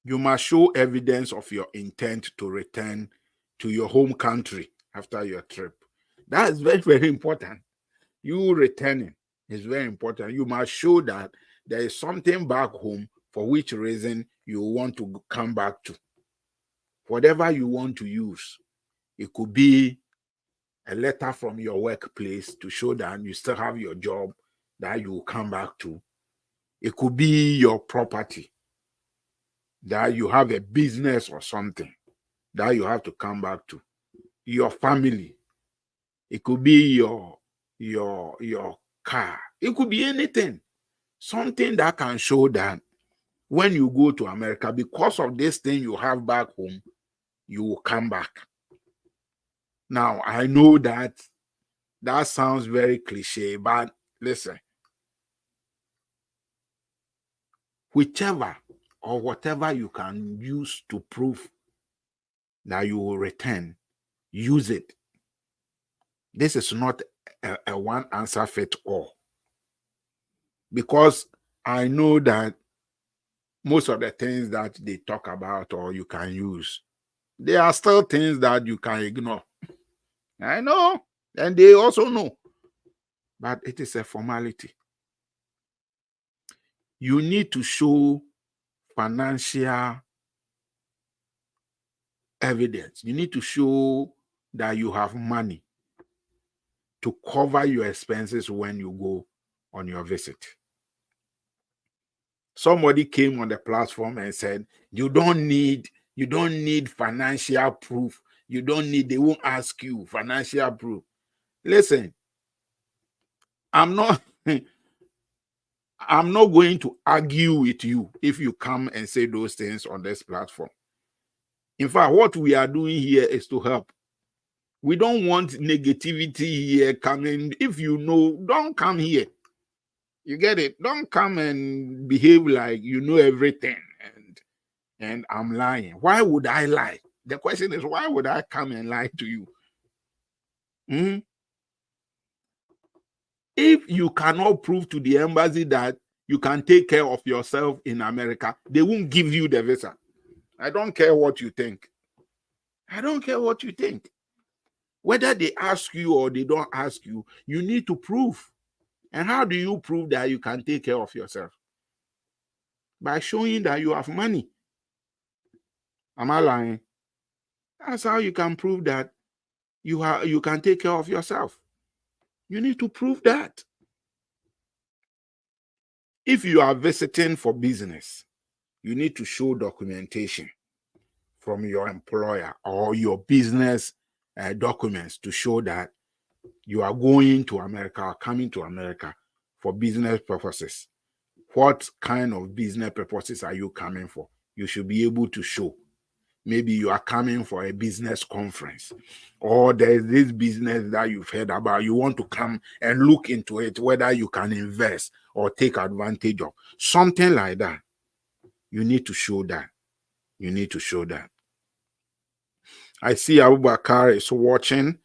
you must show evidence of your intent to return to your home country after your trip. That is very, very important. You returning is very important. You must show that there is something back home for which reason you want to come back to. Whatever you want to use, it could be a letter from your workplace to show that you still have your job that you will come back to. It could be your property, that you have a business or something that you have to come back to. Your family. It could be your car. It could be anything. Something that can show that when you go to America, because of this thing you have back home, you will come back. Now, I know that sounds very cliche, but listen, whichever or whatever you can use to prove that you will return, use it. This is not a one answer fit all. Because I know that most of the things that they talk about or you can use, there are still things that you can ignore. I know, and they also know. But it is a formality. You need to show financial evidence. You need to show that you have money to cover your expenses when you go on your visit. Somebody came on the platform and said, you don't need financial proof. They won't ask you financial proof. Listen, I'm not I'm not going to argue with you if you come and say those things on this platform. In fact, what we are doing here is to help. We don't want negativity here coming. If you know, don't come here. You get it? Don't come and behave like you know everything and I'm lying. Why would I lie? The question is, why would I come and lie to you? Hmm? If you cannot prove to the embassy that you can take care of yourself in America, they won't give you the visa. I don't care what you think. I don't care what you think. Whether they ask you or they don't ask you, you need to prove. And how do you prove that you can take care of yourself? By showing that you have money. Am I lying? That's how you can prove that you can take care of yourself. You need to prove that. If you are visiting for business, you need to show documentation from your employer or your business documents to show that you are going to America or coming to America for business purposes. What kind of business purposes are you coming for? You should be able to show. Maybe you are coming for a business conference, or there's this business that you've heard about. You want to come and look into it, whether you can invest or take advantage of something like that. You need to show that. You need to show that. I see Abubakar is watching.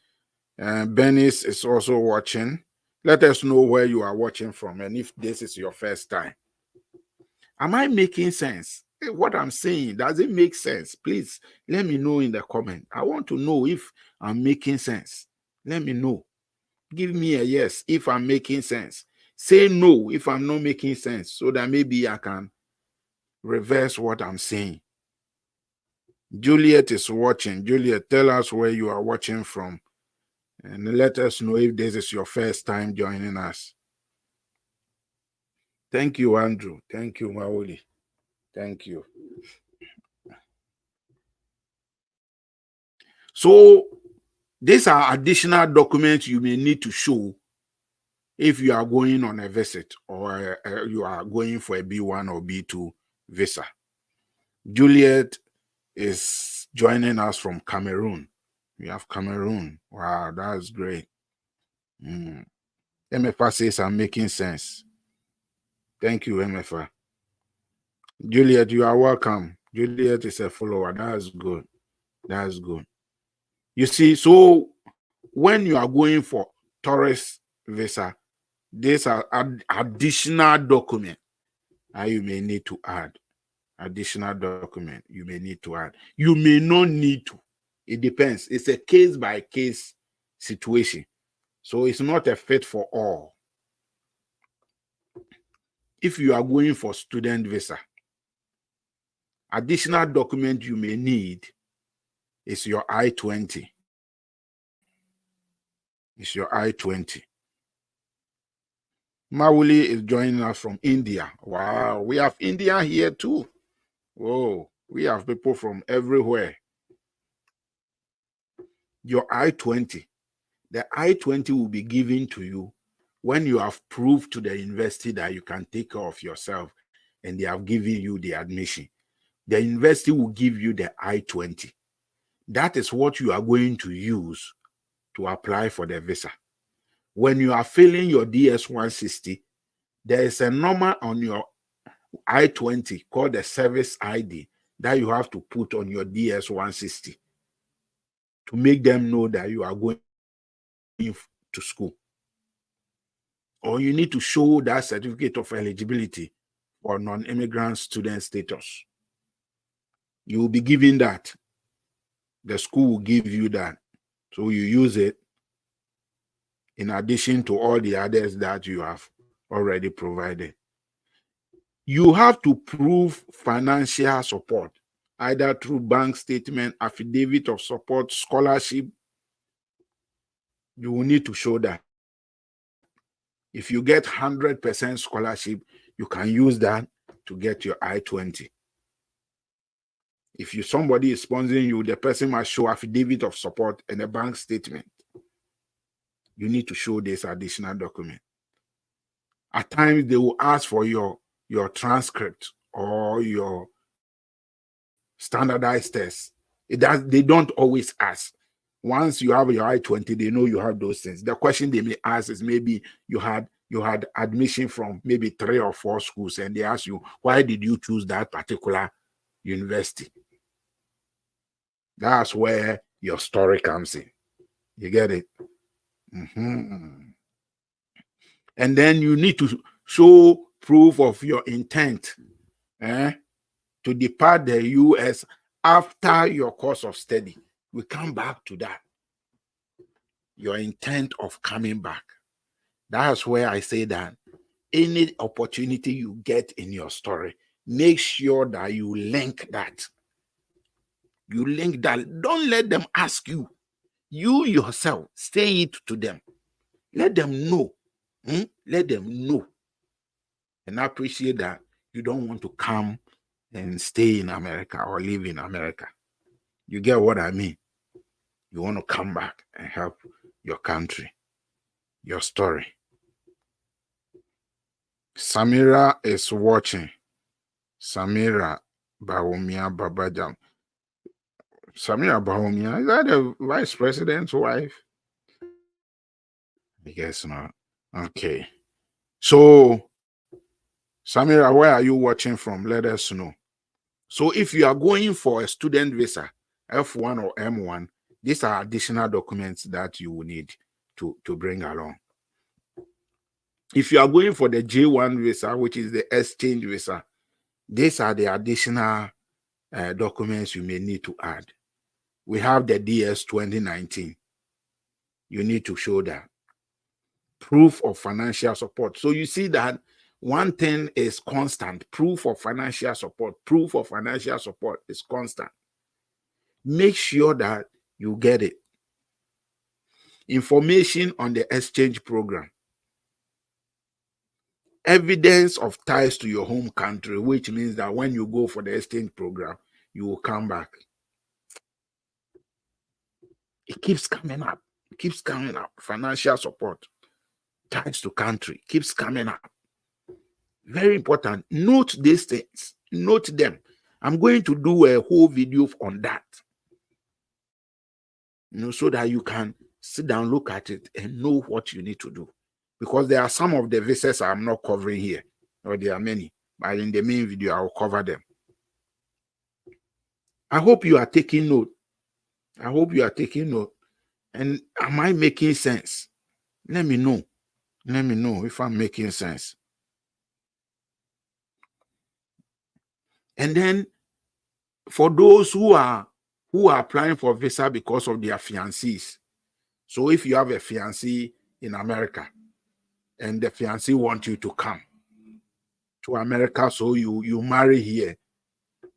Benis is also watching. Let us know where you are watching from and if this is your first time. Am I making sense? What I'm saying, does it make sense? Please let me know in the comment. I want to know if I'm making sense. Let me know. Give me a yes if I'm making sense. Say no if I'm not making sense, so that maybe I can reverse what I'm saying. Juliet is watching. Juliet, tell us where you are watching from. And let us know if this is your first time joining us. Thank you, Andrew. Thank you, Maoli. Thank you. So, these are additional documents you may need to show if you are going on a visit or you are going for a B1 or B2 visa. Juliet is joining us from Cameroon. We have Cameroon. Wow, that's great. MFA says I'm making sense. Thank you, MFA. Juliet, you are welcome. Juliet is a follower. That's good. That's good. You see, so when you are going for tourist visa, these are additional document you may need to add. Additional document you may need to add. You may not need to. It depends. It's a case by case situation. So it's not a fit for all. If you are going for student visa, additional document you may need is your I-20. It's your I-20. Mawuli is joining us from India. Wow, we have India here too. Whoa, we have people from everywhere. Your I-20. The I-20 will be given to you when you have proved to the university that you can take care of yourself and they have given you the admission. The university will give you the I-20. That is what you are going to use to apply for the visa. When you are filling your DS-160, there is a number on your I-20 called the service ID that you have to put on your DS-160 to make them know that you are going to school. Or you need to show that certificate of eligibility for non-immigrant student status. You will be given that. The school will give you that. So you use it in addition to all the others that you have already provided. You have to prove financial support, either through bank statement, affidavit of support, scholarship. You will need to show that. If you get 100% scholarship, you can use that to get your I-20. If somebody is sponsoring you, the person must show affidavit of support and a bank statement. you need to show this additional document. At times, they will ask for your transcript or your standardized test. They don't always ask. Once you have your I-20, they know you have those things. The question they may ask is maybe you had admission from maybe 3 or 4 schools, and they ask you, why did you choose that particular university? That's where your story comes in. You get it? And then you need to show proof of your intent to depart the US after your course of study. We come back to that. Your intent of coming back. That's where I say that any opportunity you get in your story, make sure that you link that. You link that. Don't let them ask you. You yourself, say it to them. Let them know. Let them know. And I appreciate that you don't want to come and stay in America or live in America. You get what I mean? You want to come back and help your country, your story. Samira is watching. Samira Bawumia Babajam. Samira Bawumia, is that the vice president's wife? I guess not. Okay. So, Samira, where are you watching from? Let us know. So, if you are going for a student visa, F1 or M1, these are additional documents that you will need to bring along. If you are going for the J1 visa, which is the exchange visa, these are the additional documents you may need to add. We have the DS 2019. You need to show that. Proof of financial support. So you see that one thing is constant. Proof of financial support. Proof of financial support is constant. Make sure that you get it. Information on the exchange program. Evidence of ties to your home country, which means that when you go for the exchange program, you will come back. It keeps coming up. It keeps coming up. Financial support, ties to country, keeps coming up. Very important. Note these things. Note them. I'm going to do a whole video on that. So that you can sit down, look at it, and know what you need to do. Because there are some of the visas I'm not covering here, or there are many, but in the main video, I will cover them. I hope you are taking note. I hope you are taking note. And am I making sense? Let me know. Let me know if I'm making sense. And then for those who are applying for visa because of their fiancés. So if you have a fiancé in America and the fiancé wants you to come to America, so you marry here,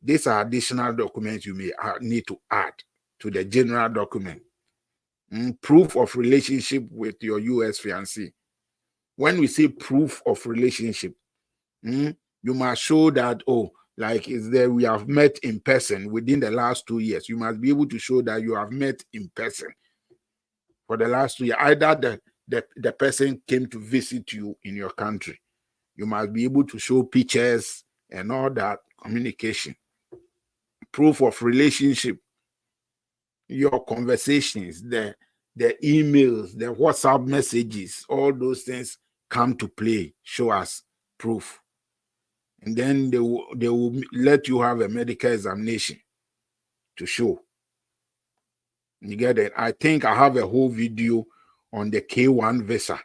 these are additional documents you may need to add to the general document. Proof of relationship with your US fiancé. When we say proof of relationship, you must show that, like is there we have met in person within the last 2 years. You must be able to show that you have met in person for the last 2 years. Either the person came to visit you in your country. You must be able to show pictures and all that communication. Proof of relationship, your conversations, the emails, the WhatsApp messages, all those things come to play. Show us proof. And then they will let you have a medical examination to show. You get it? I think I have a whole video on the K1 visa.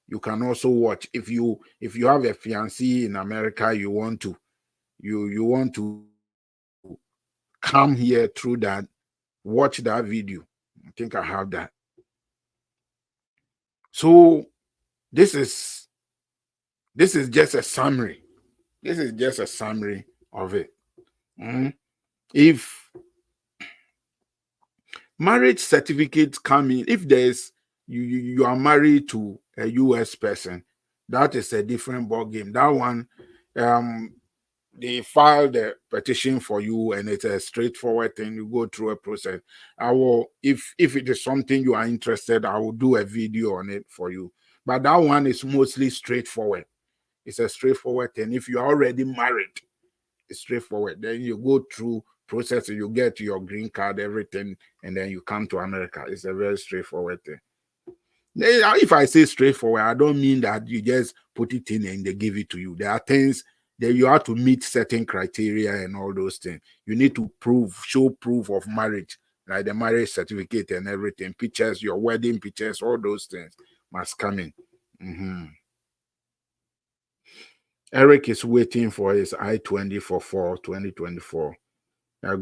You can also watch if you have a fiancé in America, you want to come here through that, watch that video. I think I have that. So this is just a summary. This is just a summary of it. If marriage certificates come in, if there's you are married to a US person, that is a different ball game. That one, they file the petition for you, and it's a straightforward thing. You go through a process. I will, if it is something you are interested, I will do a video on it for you. But that one is mostly straightforward. It's a straightforward thing. If you are already married, it's straightforward. Then you go through process, you get your green card, everything, and then you come to America. It's a very straightforward thing. If I say straightforward, I don't mean that you just put it in and they give it to you. There are things that you have to meet certain criteria and all those things. You need to show proof of marriage, like the marriage certificate and everything, pictures, your wedding pictures, all those things must come in. Eric is waiting for his I-20 for 2024.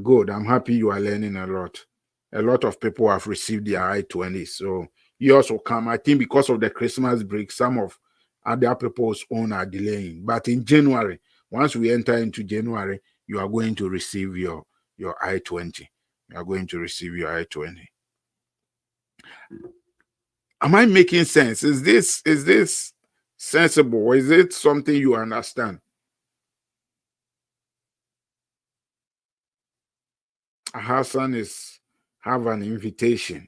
Good. I'm happy you are learning a lot. A lot of people have received their I-20. So you also come. I think because of the Christmas break, some of other people's own are delaying. But in January, once we enter into January, you are going to receive your I-20. You are going to receive your I-20. Am I making sense? Is this sensible? Is it something you understand? Hassan have an invitation.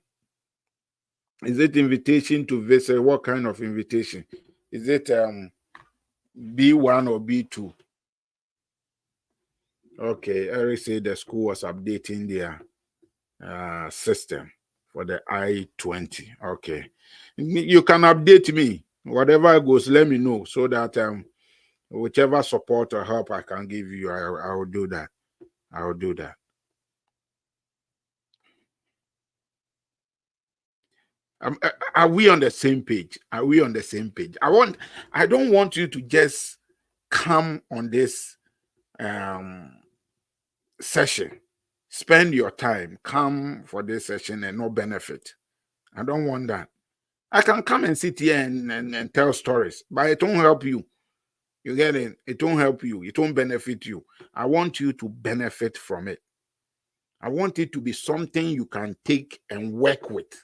Is it invitation to visit? What kind of invitation? Is it B1 or B2? Okay, Eric said the school was updating their system for the I-20. Okay, you can update me. Whatever goes, let me know so that whichever support or help I can give you, I will do that. I will do that. Are we on the same page? Are we on the same page? I don't want you to just come on this session, spend your time, come for this session and no benefit. I don't want that. I can come and sit here and tell stories, but it won't help you. You get it? It won't help you. It won't benefit you. I want you to benefit from it. I want it to be something you can take and work with.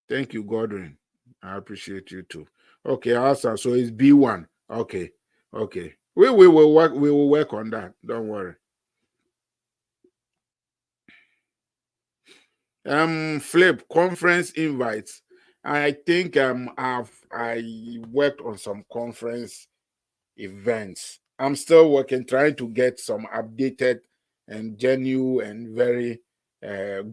Thank you, Godwin. I appreciate you too. Okay, awesome. So it's B1. Okay. Okay. We will work on that. Don't worry. Flip conference invites. I think I worked on some conference events. I'm still working, trying to get some updated and genuine and very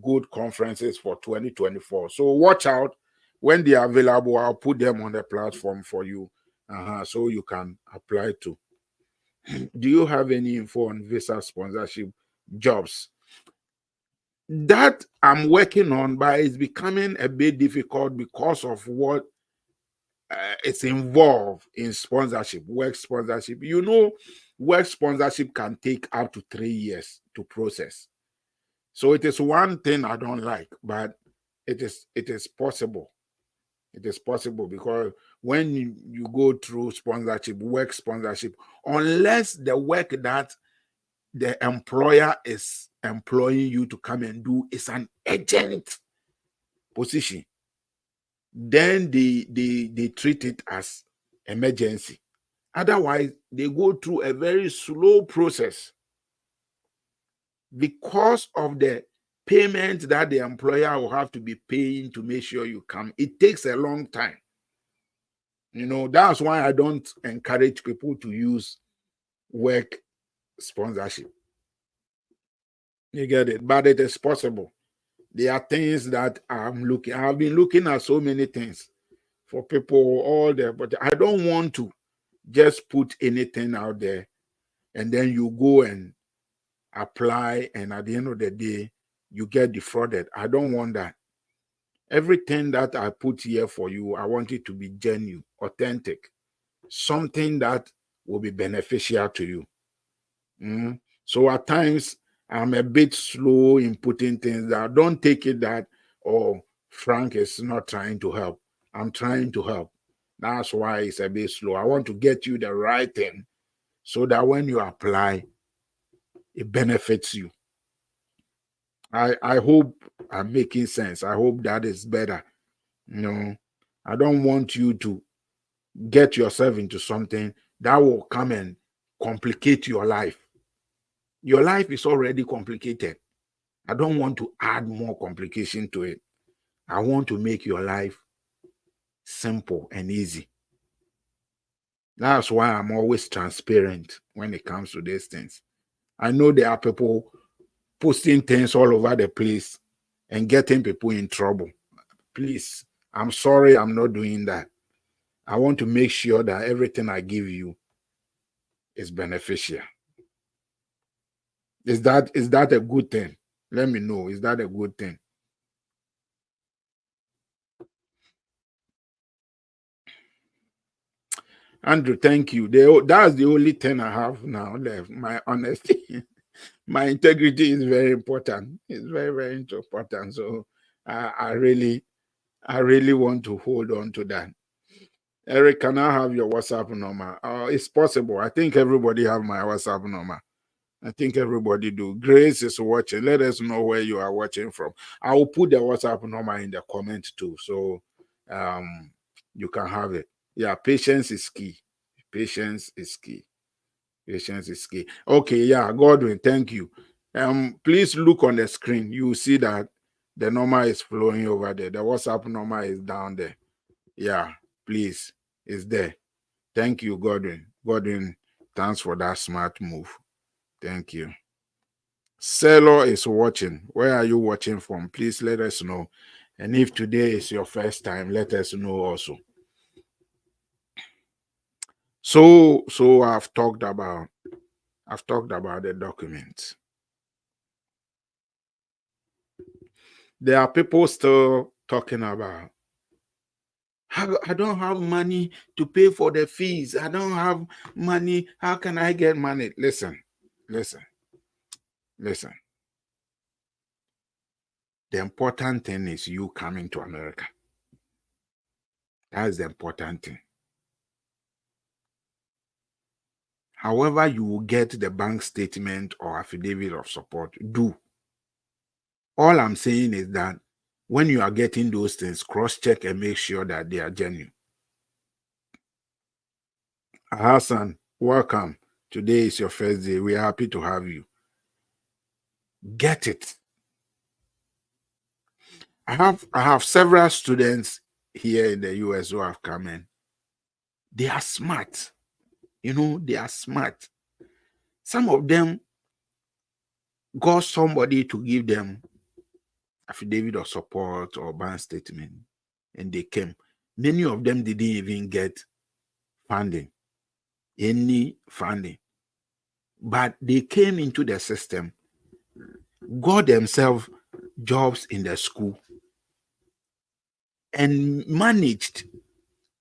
good conferences for 2024. So watch out when they are available. I'll put them on the platform for you, so you can apply to. Do you have any info on visa sponsorship jobs? That I'm working on, but it's becoming a bit difficult because of what it's involved in sponsorship, work sponsorship. You know, work sponsorship can take up to 3 years to process. So it is one thing I don't like, but it is possible. It is possible because when you go through sponsorship, work sponsorship, unless the work that the employer is employing you to come and do is an urgent position, then they treat it as emergency. Otherwise, they go through a very slow process because of the payment that the employer will have to be paying to make sure you come. It takes a long time. You know, that's why I don't encourage people to use work sponsorship. You get it? But it is possible. There are things that I've been looking at so many things for people all there, but I don't want to just put anything out there and then you go and apply, and at the end of the day, you get defrauded. I don't want that. Everything that I put here for you, I want it to be genuine, authentic, something that will be beneficial to you. So at times, I'm a bit slow in putting things that don't take it that, oh, Frank is not trying to help. I'm trying to help. That's why it's a bit slow. I want to get you the right thing so that when you apply, it benefits you. I hope I'm making sense. I hope that is better. You know, I don't want you to get yourself into something that will come and complicate your life. Your life is already complicated. I don't want to add more complication to it. I want to make your life simple and easy. That's why I'm always transparent when it comes to these things. I know there are people posting things all over the place and getting people in trouble. Please, I'm sorry, I'm not doing that. I want to make sure that everything I give you is beneficial. Is that a good thing? Let me know. Is that a good thing? Andrew, thank you. That's the only thing I have now left. My honesty, my integrity is very important. It's very, very important. So I really want to hold on to that. Eric, can I have your WhatsApp number? It's possible. I think everybody have my WhatsApp number. I think everybody do. Grace is watching. Let us know where you are watching from. I will put the WhatsApp number in the comment too, so you can have it. Yeah, patience is key. Patience is key. Patience is key. Okay, yeah, Godwin, thank you. Please look on the screen. You will see that the number is flowing over there. The WhatsApp number is down there. Yeah, please, it's there. Thank you, Godwin. Godwin, thanks for that smart move. Thank you. Selo is watching. Where are you watching from? Please let us know. And if today is your first time, let us know also. So I've talked about the documents. There are people still talking about, I don't have money to pay for the fees. I don't have money. How can I get money? Listen. The important thing is you coming to America. That's the important thing. However, you will get the bank statement or affidavit of support, do. All I'm saying is that when you are getting those things, cross-check and make sure that they are genuine. Hassan, welcome. Today is your first day. We're happy to have you. Get it. I have several students here in the US who have come in. They are smart. They are smart. Some of them got somebody to give them affidavit of support or bank statement, and they came. Many of them didn't even get any funding, but they came into the system, got themselves jobs in the school, and managed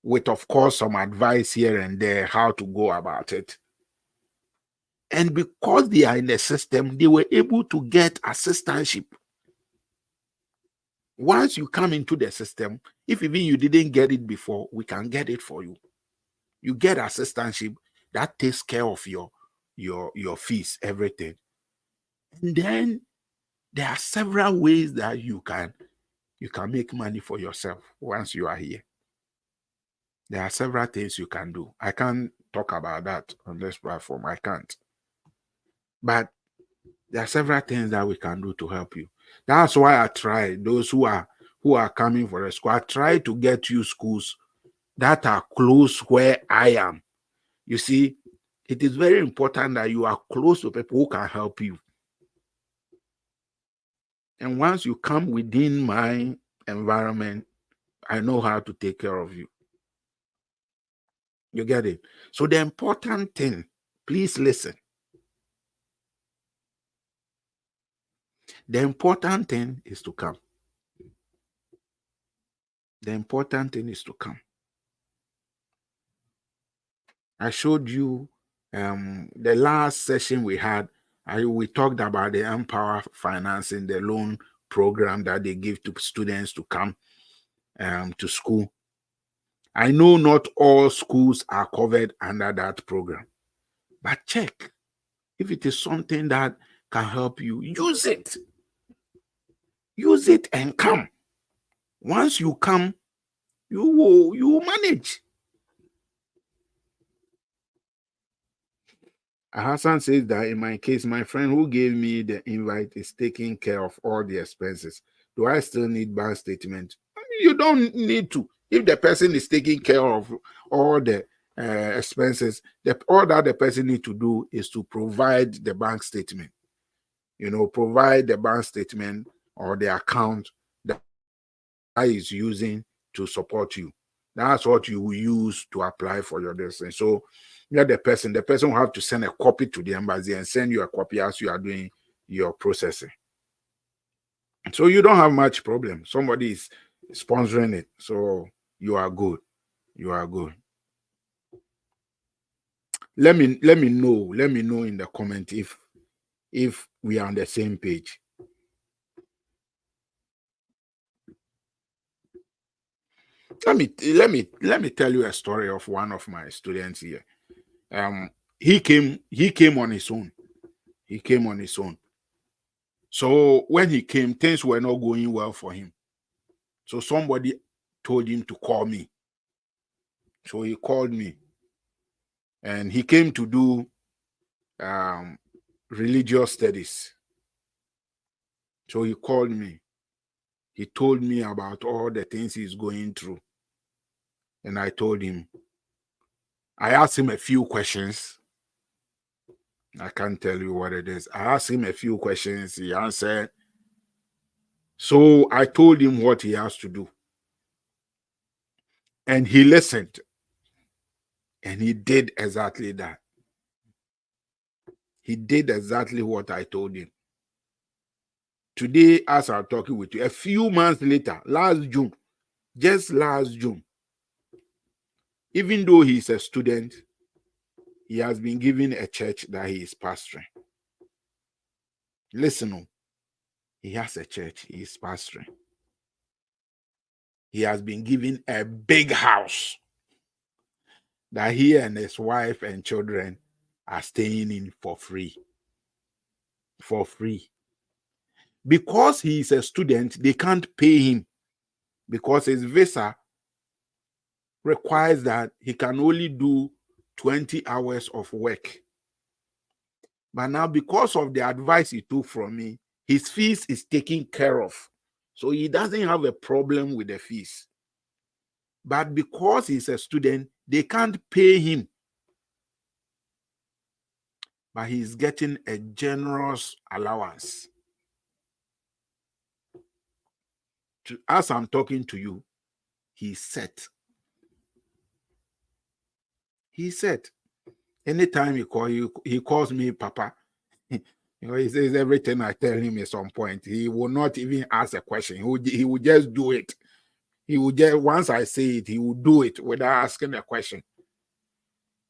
with, of course, some advice here and there how to go about it. And because they are in the system, they were able to get assistantship. Once you come into the system, if even you didn't get it before, we can get it for you. You get assistantship that takes care of your fees, everything. And then there are several ways that you can make money for yourself once you are here. There are several things you can do. I can't talk about that on this platform. I can't. But there are several things that we can do to help you. That's why I try, those who are coming for the school, I try to get you schools that are close where I am. You see, it is very important that you are close to people who can help you. And once you come within my environment, I know how to take care of you. You get it? So the important thing, please listen. The important thing is to come. The important thing is to come. I showed you the last session we had. We talked about the Empower Financing, the loan program that they give to students to come to school. I know not all schools are covered under that program, but check if it is something that can help you. Use it. Use it and come. Once you come, you will manage. Hassan says that in my case, my friend who gave me the invite is taking care of all the expenses. Do I still need bank statement? I mean, you don't need to. If the person is taking care of all the expenses, all that the person need to do is to provide the bank statement. Provide the bank statement or the account that is using to support you. That's what you will use to apply for your destiny. So, the person will have to send a copy to the embassy and send you a copy as you are doing your processing. So you don't have much problem. Somebody is sponsoring it. So you are good. You are good. Let me know in the comment if we are on the same page. Let me tell you a story of one of my students here. He came on his own. He came on his own. So when he came, things were not going well for him. So somebody told him to call me. So he called me, and he came to do religious studies. So he called me. He told me about all the things he's going through. And I told him, I asked him a few questions. I can't tell you what it is. I asked him a few questions. He answered. So I told him what he has to do. And he listened. And he did exactly that. He did exactly what I told him. Today, as I'm talking with you, a few months later, just last June, even though he's a student, he has been given a church that he is pastoring. Listen, he has a church he is pastoring. He has been given a big house that he and his wife and children are staying in for free. For free. Because he is a student, they can't pay him because his visa requires that he can only do 20 hours of work. But now, because of the advice he took from me, his fees is taken care of. So he doesn't have a problem with the fees. But because he's a student, they can't pay him. But he's getting a generous allowance. As I'm talking to you, he's set. He's set. Anytime he calls me Papa. He says everything I tell him is on point. He will not even ask a question. He will just do it. He will just, once I say it, he will do it without asking a question.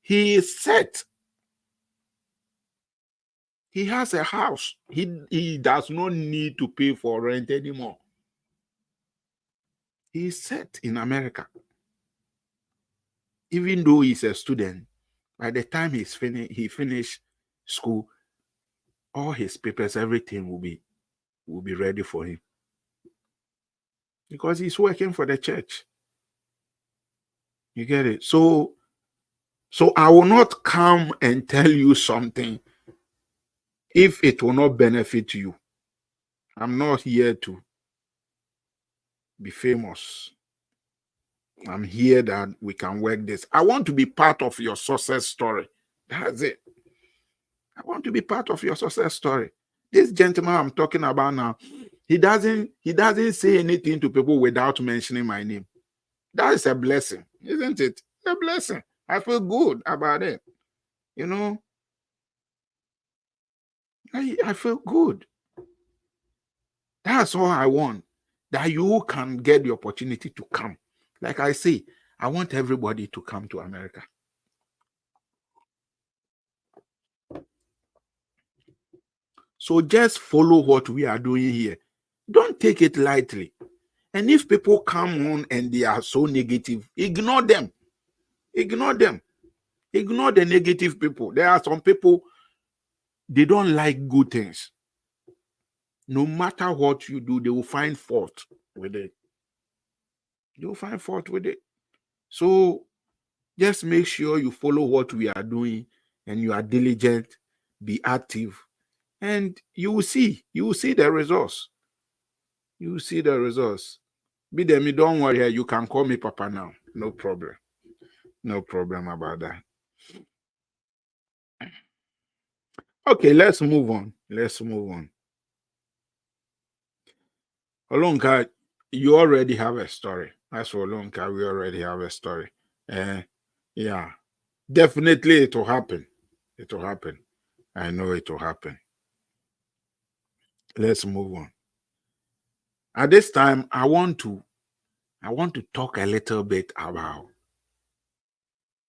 He is set. He has a house. He does not need to pay for rent anymore. He is set in America. Even though he's a student, by the time he finished school, all his papers, everything will be ready for him. Because he's working for the church. You get it? So I will not come and tell you something if it will not benefit you. I'm not here to be famous. I'm here that we can work this. I want to be part of your success story. That's it. I want to be part of your success story. This gentleman I'm talking about now, he doesn't say anything to people without mentioning my name. That is a blessing, isn't it? A blessing. I feel good about it. I feel good. That's all I want. That you can get the opportunity to come. Like I say, I want everybody to come to America. So just follow what we are doing here. Don't take it lightly. And if people come on and they are so negative, ignore them. Ignore them. Ignore the negative people. There are some people, they don't like good things. No matter what you do, they will find fault with it. They will find fault with it. So just make sure you follow what we are doing and you are diligent, be active, and you will see the results. You will see the results. Be them, don't worry, you can call me Papa now. No problem. No problem about that. Okay, let's move on. Let's move on. Olonka, you already have a story. As for Olonka, we already have a story. Yeah, definitely it will happen. It will happen. I know it will happen. Let's move on. At this time, I want to talk a little bit about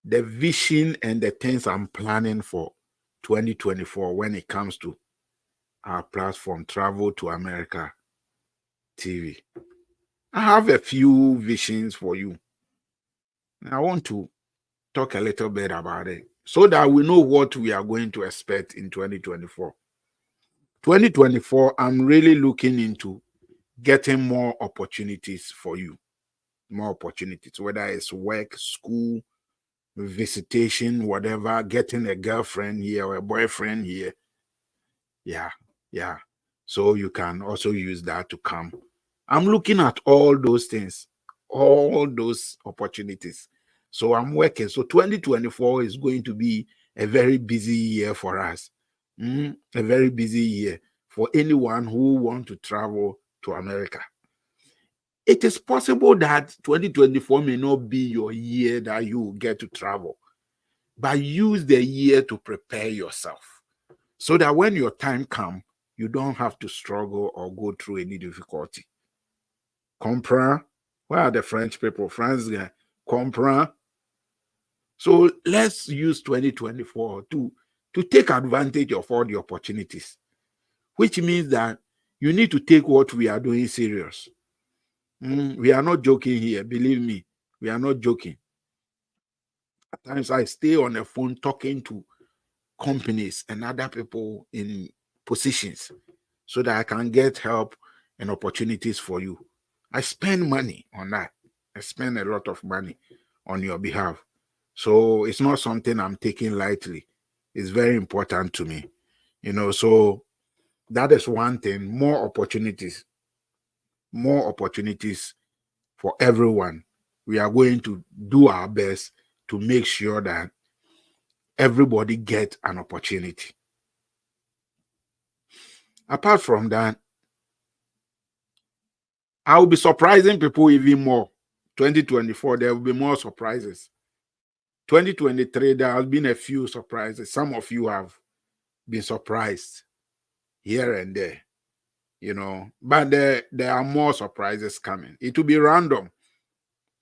the vision and the things I'm planning for 2024 when it comes to our platform, Travel to America TV. I have a few visions for you. I want to talk a little bit about it so that we know what we are going to expect in 2024. 2024, I'm really looking into getting more opportunities for you. More opportunities, whether it's work, school, visitation, whatever, getting a girlfriend here or a boyfriend here. Yeah. So you can also use that to come. I'm looking at all those things, all those opportunities. So I'm working. So 2024 is going to be a very busy year for us. A very busy year for anyone who wants to travel to America. It is possible that 2024 may not be your year that you will get to travel, but use the year to prepare yourself so that when your time comes, you don't have to struggle or go through any difficulty. Comprend? Where are the French people? France, comprend? So let's use 2024 to take advantage of all the opportunities, which means that you need to take what we are doing serious. We are not joking here. Believe me, we are not joking. At times I stay on the phone talking to companies and other people in positions so that I can get help and opportunities for you. I spend money on that. I spend a lot of money on your behalf. So it's not something I'm taking lightly. It's very important to me. So that is one thing. More opportunities for everyone. We are going to do our best to make sure that everybody gets an opportunity. Apart from that, I will be surprising people even more. 2024, there will be more surprises. 2023, there has been a few surprises. Some of you have been surprised here and there, but there are more surprises coming. It will be random.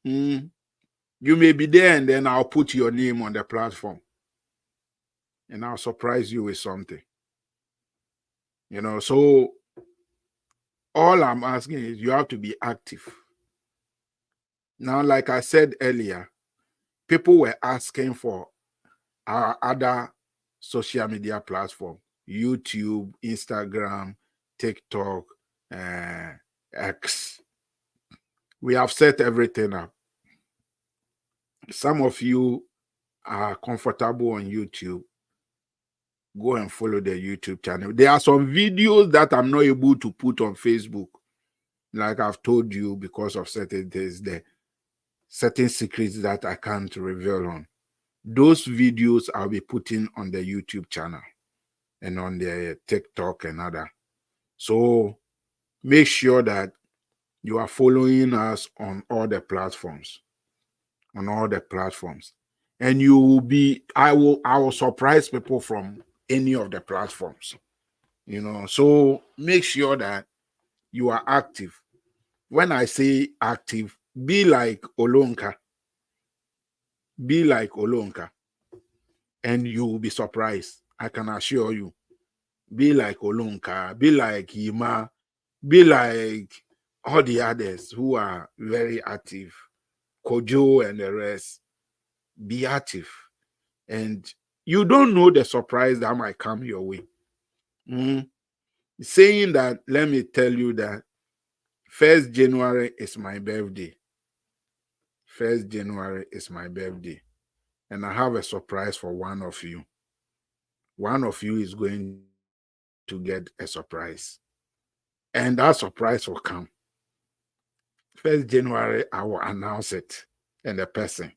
You may be there and then I'll put your name on the platform and I'll surprise you with something. So all I'm asking is you have to be active. Now, like I said earlier, people were asking for our other social media platform, YouTube, Instagram, TikTok, X. We have set everything up. Some of you are comfortable on YouTube. Go and follow the YouTube channel. There are some videos that I'm not able to put on Facebook, like I've told you, because of certain things there, certain secrets that I can't reveal on. Those videos I'll be putting on the YouTube channel and on the TikTok and other. So make sure that you are following us on all the platforms. And you will be, I will surprise people from any of the platforms. So make sure that you are active. When I say active, be like Olonka. Be like Olonka. And you will be surprised. I can assure you. Be like Olonka. Be like Yima. Be like all the others who are very active. Kojo and the rest. Be active. And you don't know the surprise that might come your way. Saying that, let me tell you that 1st January is my birthday. 1st January is my birthday. And I have a surprise for one of you. one of you is going to get a surprise. And that surprise will come. 1st January, I will announce it and the person.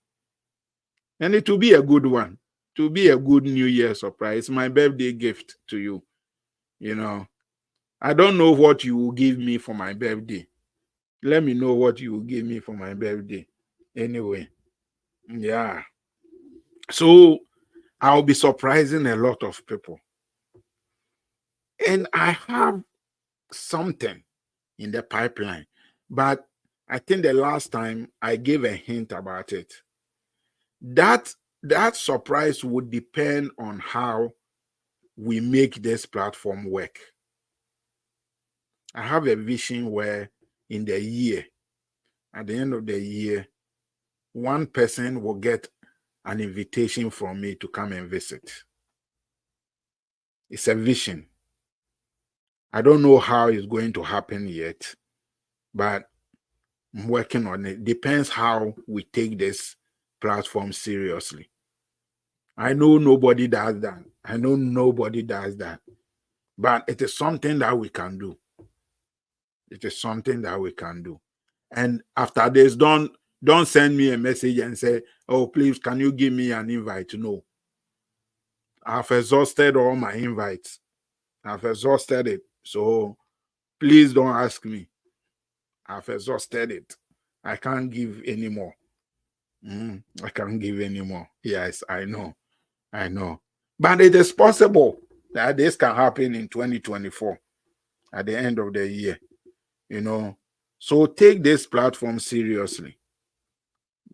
And it will be a good one. To be a good New Year surprise. My birthday gift to you. You know, I don't know what you will give me for my birthday. Let me know what you will give me for my birthday. Anyway, yeah. So I'll be surprising a lot of people. And I have something in the pipeline, but I think the last time I gave a hint about it. That surprise would depend on how we make this platform work. I have a vision where in the year, at the end of the year, one person will get an invitation from me to come and visit. It's a vision. I don't know how it's going to happen yet, but I'm working on it. Depends how we take this platform seriously. I know nobody does that. I know nobody does that. But it is something that we can do. It is something that we can do. And after this, don't send me a message and say, oh, please, can you give me an invite? No. I've exhausted all my invites. I've exhausted it. So please don't ask me. I've exhausted it. I can't give anymore. I can't give anymore. Yes, I know. I know. But it is possible that this can happen in 2024 at the end of the year. You know, so take this platform seriously.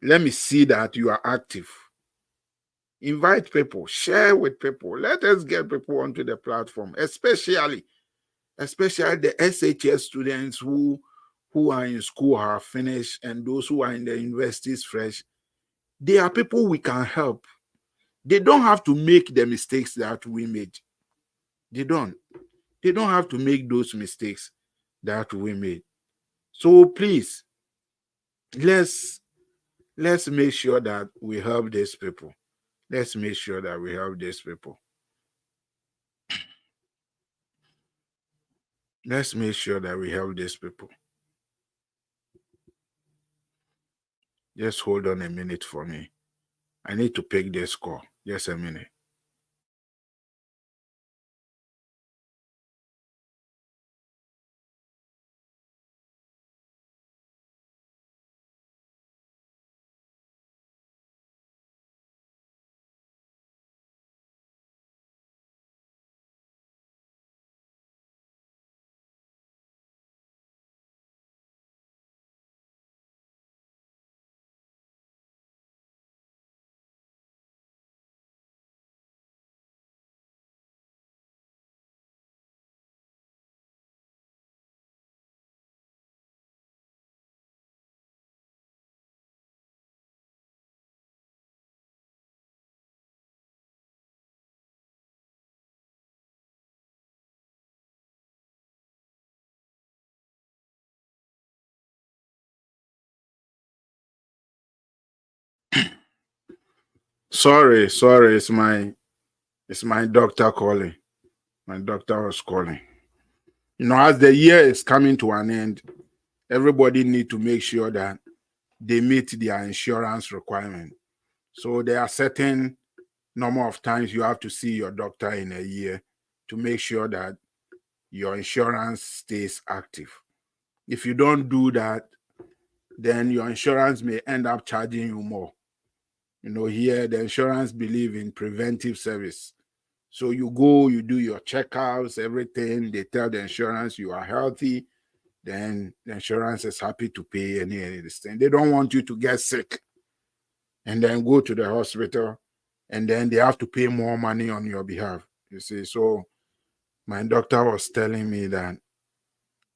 Let me see that you are active. Invite people, share with people. Let us get people onto the platform, especially the SHS students who are in school, have finished, and those who are in the universities fresh. They are people we can help. They don't have to make the mistakes that we made. They don't have to make those mistakes that we made. So please, let's make sure that we help these people. Let's make sure that we help these people. Let's make sure that we help these people. Just hold on a minute for me. I need to pick this call. Just a minute. Sorry, it's my doctor calling. My doctor was calling. You know, as the year is coming to an end, everybody need to make sure that they meet their insurance requirement. So there are certain number of times you have to see your doctor in a year to make sure that your insurance stays active. If you don't do that, then your insurance may end up charging you more. You know, here the insurance believe in preventive service. So you go, you do your checkouts, everything. They tell the insurance you are healthy. Then the insurance is happy to pay any of this thing. They don't want you to get sick and then go to the hospital and then they have to pay more money on your behalf. You see, so my doctor was telling me that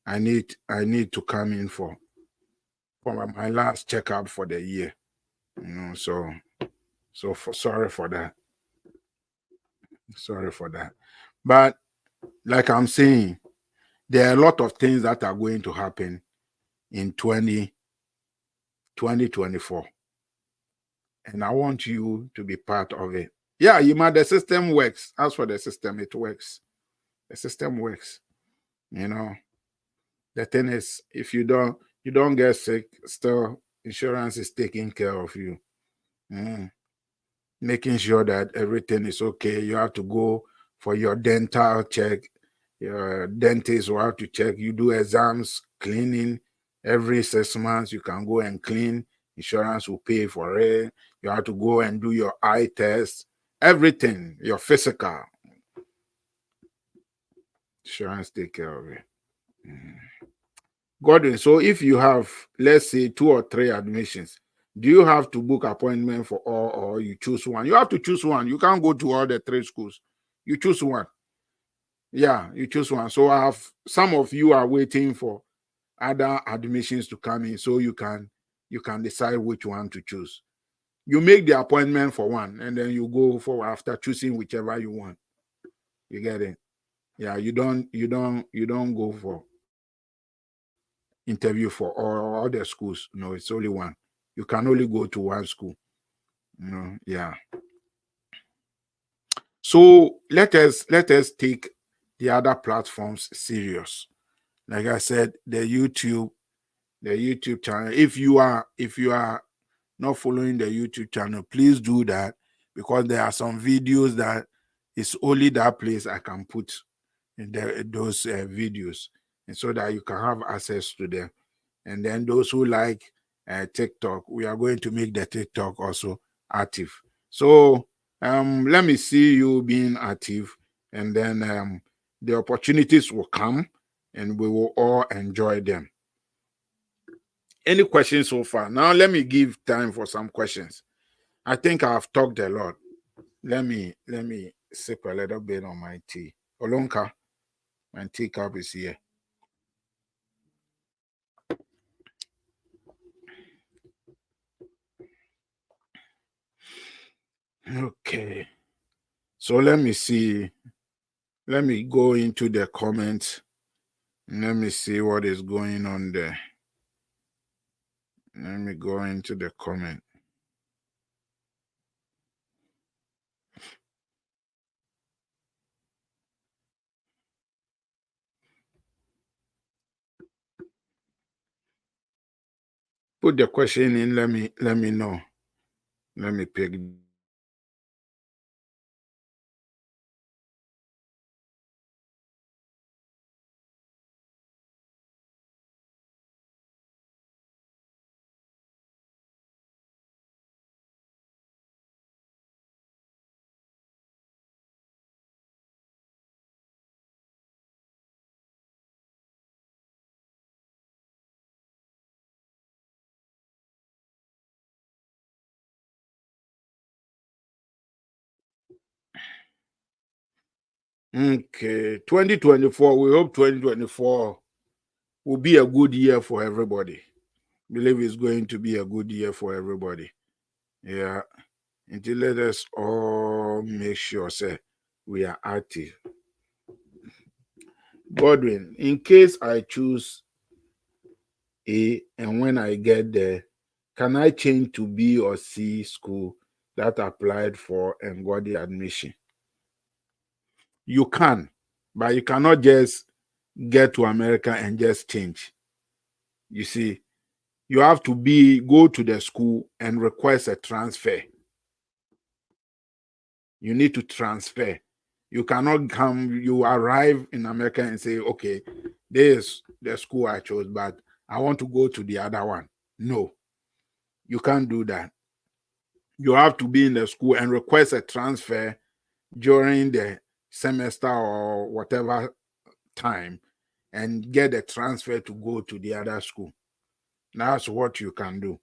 I need to come in for my last checkup for the year. You know, sorry for that. Sorry for that. But like I'm saying, there are a lot of things that are going to happen in 2024. And I want you to be part of it. Yeah, the system works. As for the system, it works. The system works. You know, the thing is, if you don't get sick, still insurance is taking care of you. Mm. Making sure that everything is okay. You have to go for your dental check. Your dentist will have to check. You do exams, cleaning every 6 months. You can go and clean. Insurance will pay for it. You have to go and do your eye test. Everything, your physical. Insurance take care of it. Gordon, so if you have, let's say, 2 or 3 admissions, do you have to book appointment for all, or you choose one? You have to choose one. You can't go to all the 3 schools. You choose one. Yeah, you choose one. So I have, some of you are waiting for other admissions to come in, so you can decide which one to choose. You make the appointment for one, and then you go for after choosing whichever you want. You get it? Yeah, you don't go for interview for all the schools. No, it's only one. You can only go to one school. Yeah. So let us take the other platforms serious. Like I said, the YouTube channel. If you are not following the YouTube channel, please do that, because there are some videos that it's only that place I can put in those videos, and so that you can have access to them. And then those who like TikTok, we are going to make the TikTok also active. So let me see you being active, and then the opportunities will come, and we will all enjoy them. Any questions so far? Now let me give time for some questions. I think I've talked a lot. Let me sip a little bit on my tea. Olonka, my teacup is here. Okay. So let me see. Let me go into the comments. Let me see what is going on there. Let me go into the comment. Put the question in. Let me know. Let me pick. Okay, 2024. We hope 2024 will be a good year for everybody. Believe it's going to be a good year for everybody. Yeah. Until let us all make sure, say, we are active. Godwin, in case I choose A, and when I get there, can I change to B or C school that applied for and got the admission? You can, but you cannot just get to America and just change. You see, you have to go to the school and request a transfer. You need to transfer. You cannot you arrive in America and say, okay, this is the school I chose, but I want to go to the other one. No, you can't do that. You have to be in the school and request a transfer during the semester or whatever time, and get a transfer to go to the other school. That's what you can do.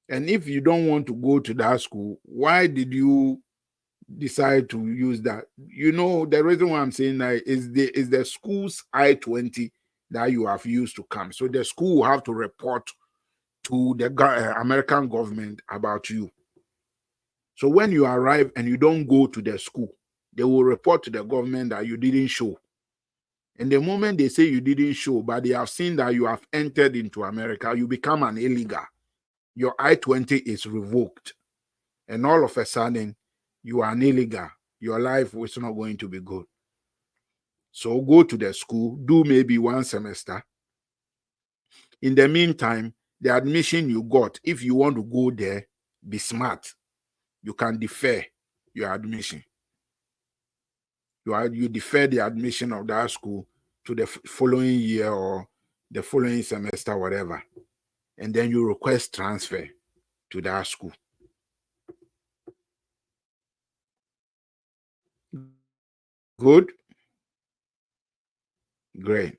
And if you don't want to go to that school, why did you decide to use that? The reason why I'm saying that is the school's I-20 that you have used to come. So the school will have to report to the American government about you. So when you arrive and you don't go to the school, they will report to the government that you didn't show. And the moment they say you didn't show, but they have seen that you have entered into America, you become an illegal. Your I-20 is revoked. And all of a sudden, you are an illegal. Your life is not going to be good. So go to the school, do maybe one semester. In the meantime, the admission you got, if you want to go there, be smart. You can defer your admission. You defer the admission of that school to the following year or the following semester, whatever. And then you request transfer to that school. Good? Great.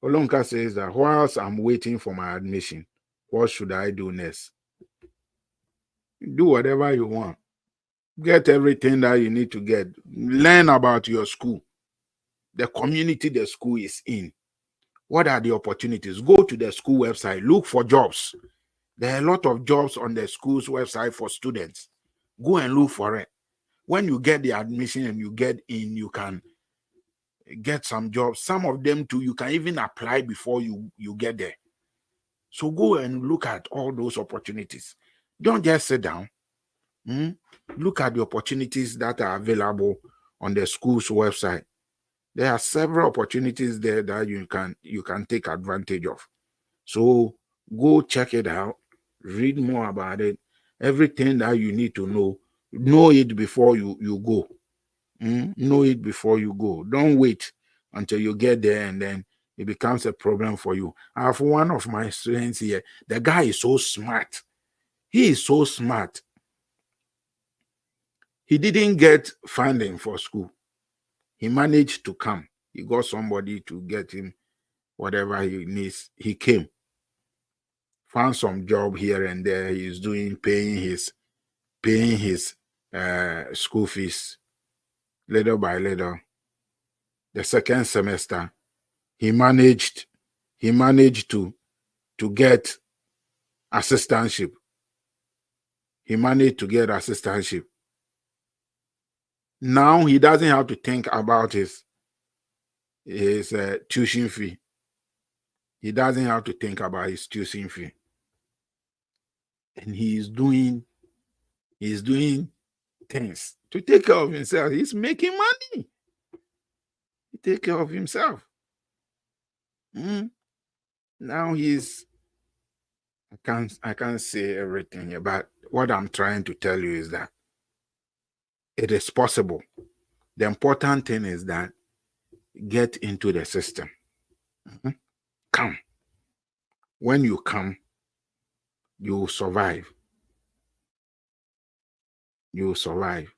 Olonka says that whilst I'm waiting for my admission, what should I do next? Do whatever you want. Get everything that you need to get. Learn about your school, the community the school is in. What are the opportunities? Go to the school website, look for jobs. There are a lot of jobs on the school's website for students. Go and look for it. When you get the admission and you get in, you can get some jobs. Some of them too, you can even apply before you get there. So go and look at all those opportunities. Don't just sit down. Look at the opportunities that are available on the school's website. There are several opportunities there that you can take advantage of. So go check it out, read more about it. Everything that you need to know it before you go. Know it before you go. Don't wait until you get there and then it becomes a problem for you. I have one of my students here. The guy is so smart. He is so smart. He didn't get funding for school. He managed to come. He got somebody to get him whatever he needs. He came, found some job here and there. He's doing paying his school fees little by little. The second semester, he managed to get assistantship. He managed to get assistantship. Now he doesn't have to think about his tuition fee. He doesn't have to think about his tuition fee. And he's doing things to take care of himself. He's making money. He take care of himself. Now I can't say everything here, but what I'm trying to tell you is that it is possible. The important thing is that get into the system. Come. When you come, you will survive. You will survive.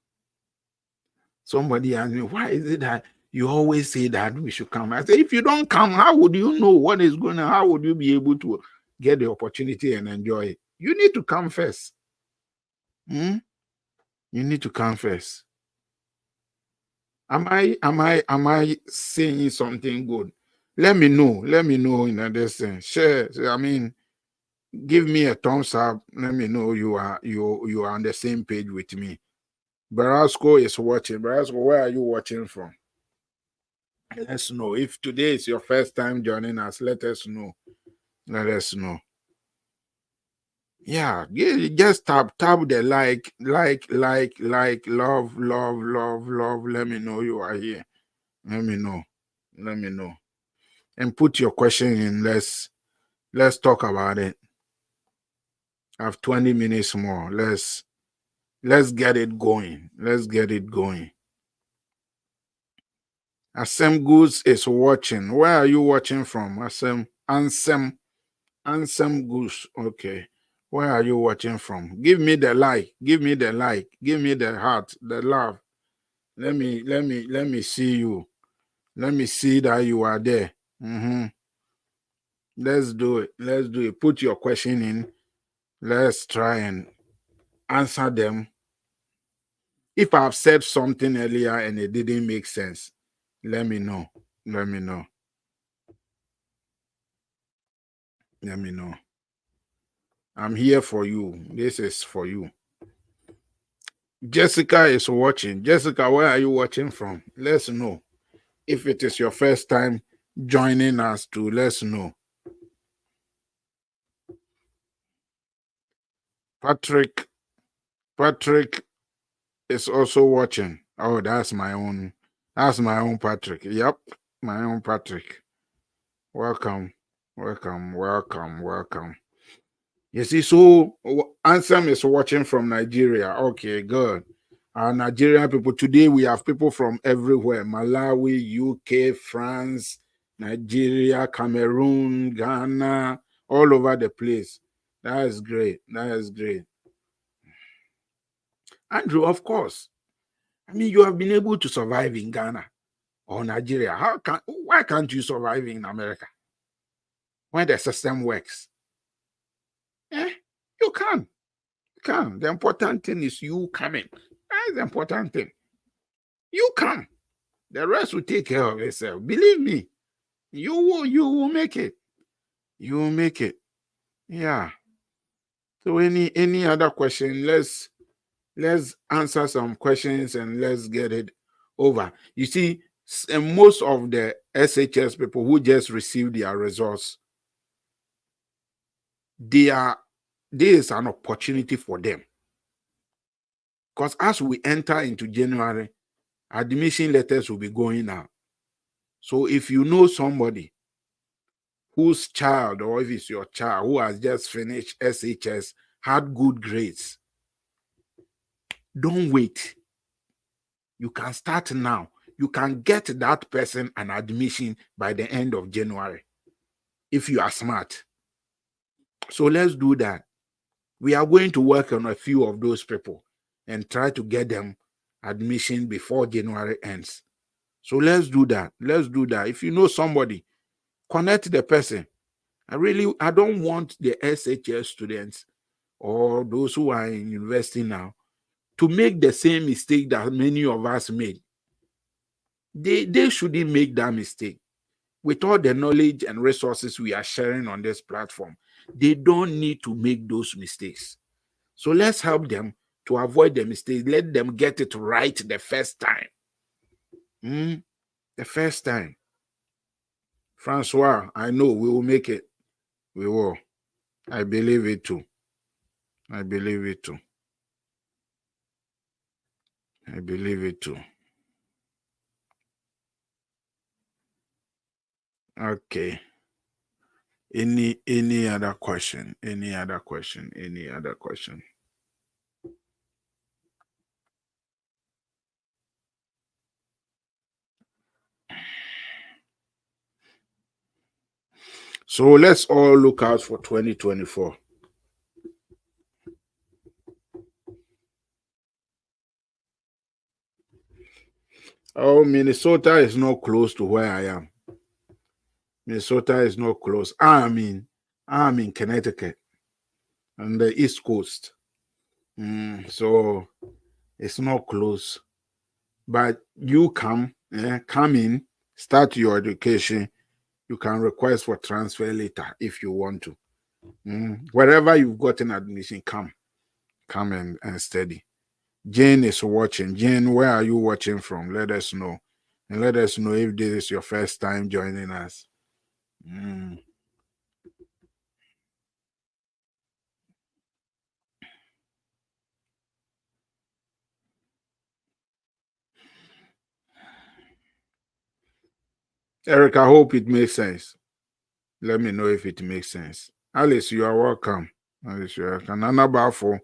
Somebody asked me, why is it that you always say that we should come? I say, if you don't come, how would you know what is going on? How would you be able to get the opportunity and enjoy it? You need to come first. You need to come first. Am I saying something good? Let me know. Let me know in understand. Share. I mean, give me a thumbs up. Let me know you are on the same page with me. Barasco is watching. Barasco, where are you watching from? Let us know. If today is your first time joining us, let us know. Let us know. Yeah, just tap the like, love. Let me know you are here. Let me know. And put your question in. Let's talk about it. I have 20 minutes more. Let's get it going. Let's get it going. Asem Goods is watching. Where are you watching from? Ansem Goose. Okay. Where are you watching from? Give me the like. Give me the like. Give me the heart, the love. Let me see you. Let me see that you are there. Let's do it. Put your question in. Let's try and answer them. If I've said something earlier and it didn't make sense, let me know. Let me know. I'm here for you. This is for you. Jessica is watching. Jessica, where are you watching from? Let's know. If it is your first time joining us, to let's know. Patrick is also watching. Oh, that's my own. That's my own Patrick. Yep, my own Patrick. Welcome, welcome, welcome, welcome. You see, so Ansem is watching from Nigeria. Okay, good. Our Nigerian people, today we have people from everywhere: Malawi, UK, France, Nigeria, Cameroon, Ghana, all over the place. That is great. That is great. Andrew, of course. I mean, you have been able to survive in Ghana or Nigeria. Why can't you survive in America when the system works? Eh, you can. You can. The important thing is you coming. That's the important thing. You come. The rest will take care of itself. Believe me. You will make it. You will make it. Yeah. So any other question? Let's answer some questions and let's get it over. You see, most of the SHS people who just received their results, there is an opportunity for them. Because as we enter into January, admission letters will be going out. So if you know somebody whose child, or if it's your child who has just finished SHS, had good grades, don't wait. You can start now. You can get that person an admission by the end of January if you are smart. So let's do that. We are going to work on a few of those people and try to get them admission before January ends. So let's do that. Let's do that. If you know somebody, connect the person. I don't want the SHS students or those who are in university now to make the same mistake that many of us made. They shouldn't make that mistake. With all the knowledge and resources we are sharing on this platform, they don't need to make those mistakes. So let's help them to avoid the mistakes. Let them get it right the first time. The first time. Francois, I know we will make it. We will. I believe it too. I believe it too. I believe it too. Okay. Any other question? Any other question? Any other question? So let's all look out for 2024. Oh, Minnesota is not close to where I am. Minnesota is not close. I'm in Connecticut on the East Coast. So it's not close. But you come in, start your education. You can request for transfer later if you want to. Wherever you've gotten admission, come and study. Jane is watching. Jane, where are you watching from? Let us know. And let us know if this is your first time joining us. Eric, I hope it makes sense. Let me know if it makes sense. Alice, you are welcome. Alice, you are welcome.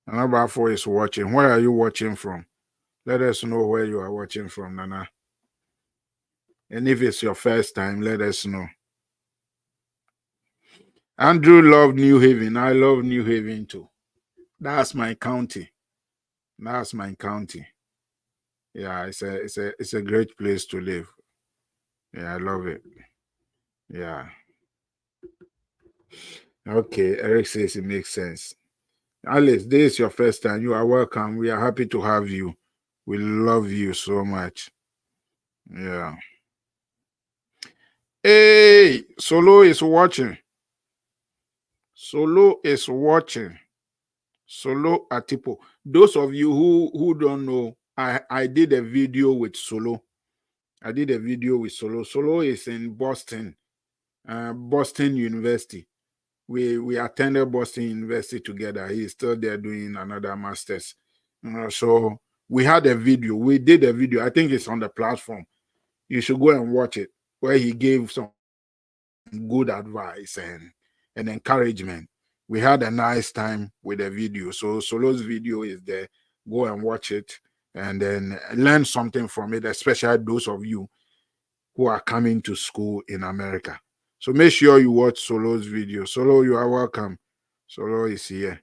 Anabafo is watching. Where are you watching from? Let us know where you are watching from, Nana. And if it's your first time, let us know. Andrew loved New Haven. I love New Haven too. That's my county. That's my county. Yeah, it's a great place to live. Yeah, I love it. Yeah. Okay, Eric says it makes sense. Alice, this is your first time. You are welcome. We are happy to have you. We love you so much. Yeah. Hey, Solo is watching. Solo is watching. Solo Atipo. Those of you who don't know, I did a video with Solo. I did a video with Solo. Solo is in Boston, Boston University. We attended Boston University together. He's still there doing another master's. So we had a video. We did a video. I think it's on the platform. You should go and watch it, where he gave some good advice and encouragement. We had a nice time with the video. So Solo's video is there. Go and watch it and then learn something from it, especially those of you who are coming to school in America. So make sure you watch Solo's video. Solo, you are welcome. Solo is here.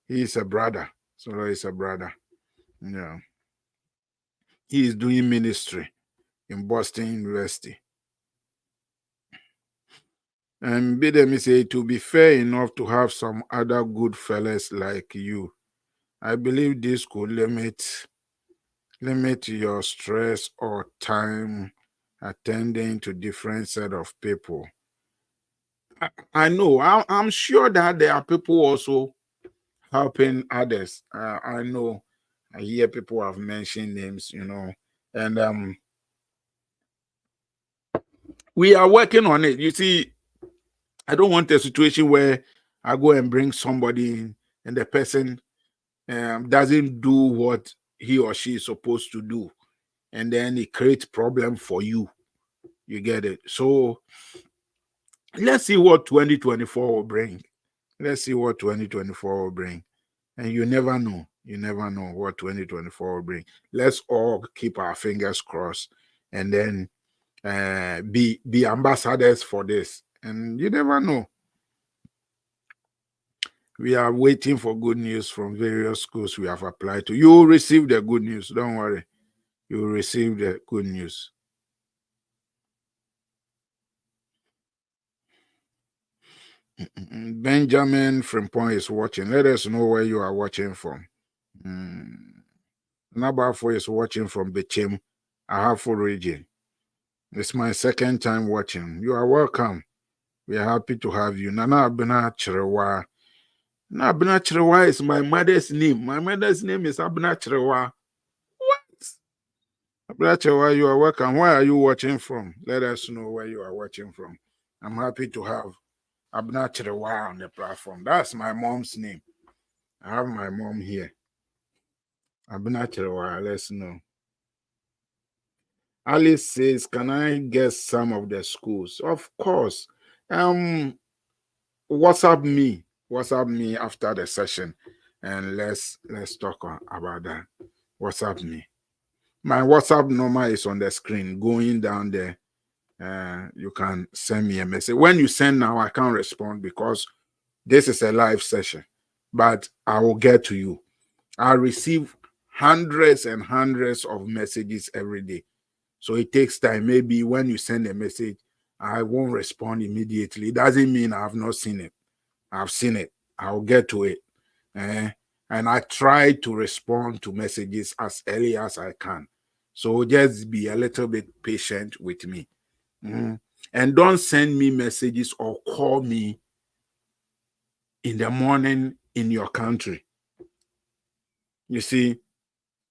He is a brother. Solo is a brother. Yeah. He is doing ministry in Boston University. And Bidemi say, to be fair enough to have some other good fellas like you, I believe this could limit your stress or time attending to different set of people. I know. I'm sure that there are people also helping others. I know. I hear people have mentioned names, and we are working on it. You see, I don't want a situation where I go and bring somebody in and the person doesn't do what he or she is supposed to do, and then it creates problem for you. You get it? So let's see what 2024 will bring. Let's see what 2024 will bring. And you never know. You never know what 2024 will bring. Let's all keep our fingers crossed and then be ambassadors for this. And you never know. We are waiting for good news from various schools we have applied to. You will receive the good news. Don't worry. You will receive the good news. Benjamin Frimpong is watching. Let us know where you are watching from. Nabafo is watching from Bechem, Ahafo region. It's my second time watching. You are welcome. We are happy to have you. Nana Abena Chirewa. Nana Abena Chirewa is my mother's name. My mother's name is Abena Chirewa. What? Abena Chirewa, you are welcome. Where are you watching from? Let us know where you are watching from. I'm happy to have Abena Chirewa on the platform. That's my mom's name. I have my mom here. Abena Chirewa, let's know. Alice says, can I guess some of the schools? Of course. WhatsApp me after the session, and let's talk about that. WhatsApp me. My WhatsApp number is on the screen, going down there. You can send me a message. When you send now, I can't respond because this is a live session, but I will get to you. I receive hundreds and hundreds of messages every day. So it takes time. Maybe when you send a message, I won't respond immediately. It doesn't mean I have not seen it. I've seen it. I'll get to it. And I try to respond to messages as early as I can. So just be a little bit patient with me. And don't send me messages or call me in the morning in your country. You see,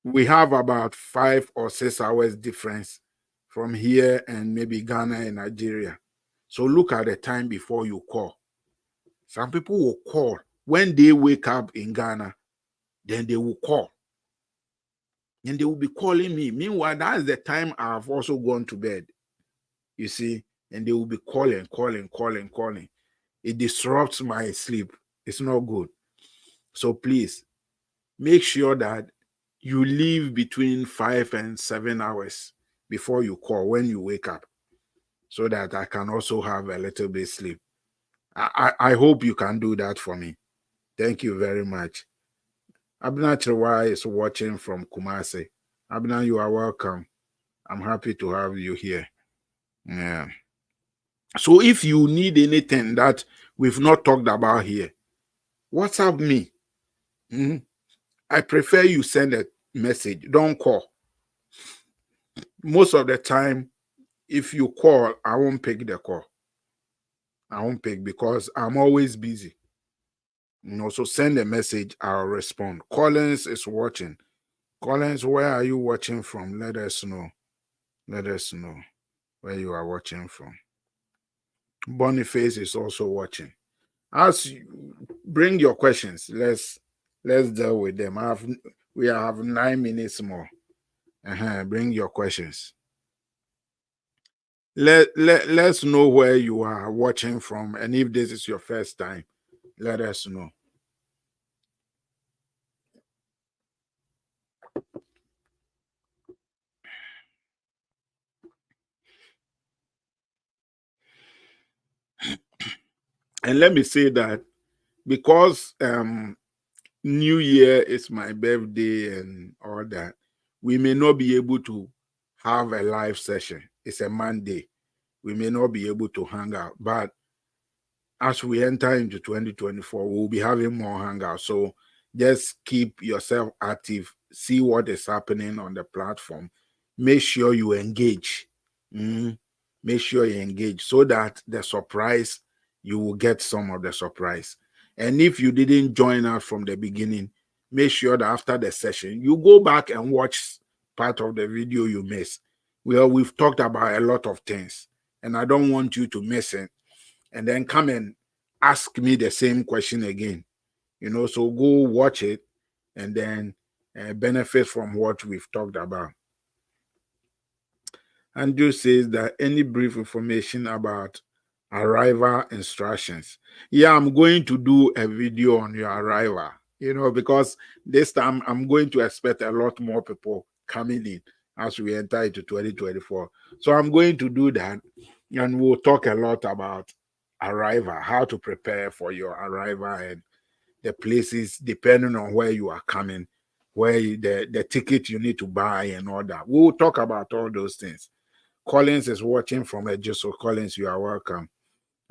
we have about 5 or 6 hours difference from here and maybe Ghana and Nigeria. So look at the time before you call. Some people will call when they wake up in Ghana, then they will call. And they will be calling me. Meanwhile, that's the time I've also gone to bed. You see, and they will be calling. It disrupts my sleep. It's not good. So please make sure that you leave between 5 and 7 hours before you call when you wake up, so that I can also have a little bit sleep. I hope you can do that for me. Thank you very much. Abna Chirwa is watching from Kumasi. Abna, you are welcome. I'm happy to have you here. Yeah. So if you need anything that we've not talked about here, WhatsApp me. I prefer you send a message. Don't call. Most of the time, if you call, I won't pick the call. I won't pick because I'm always busy. So send a message, I'll respond. Collins is watching. Collins, where are you watching from? Let us know. Let us know where you are watching from. Boniface is also watching. As you bring your questions, let's deal with them. We have 9 minutes more. Bring your questions. Let's know where you are watching from, and if this is your first time, let us know. And let me say that because New Year is my birthday and all that, we may not be able to have a live session. It's a Monday. We may not be able to hang out, but as we enter into 2024, we'll be having more hangouts. So just keep yourself active, see what is happening on the platform. Make sure you engage. Make sure you engage so that the surprise, you will get some of the surprise. And if you didn't join us from the beginning, make sure that after the session, you go back and watch part of the video you missed. Well, we've talked about a lot of things, and I don't want you to miss it and then come and ask me the same question again. So go watch it and then benefit from what we've talked about. Andrew says that any brief information about arrival instructions. Yeah, I'm going to do a video on your arrival, because this time I'm going to expect a lot more people coming in as we enter into 2024. So I'm going to do that, and we'll talk a lot about arrival, how to prepare for your arrival, and the places depending on where you are coming, where the ticket you need to buy and all that. We'll talk about all those things. Collins is watching from Ejiso. Collins, you are welcome.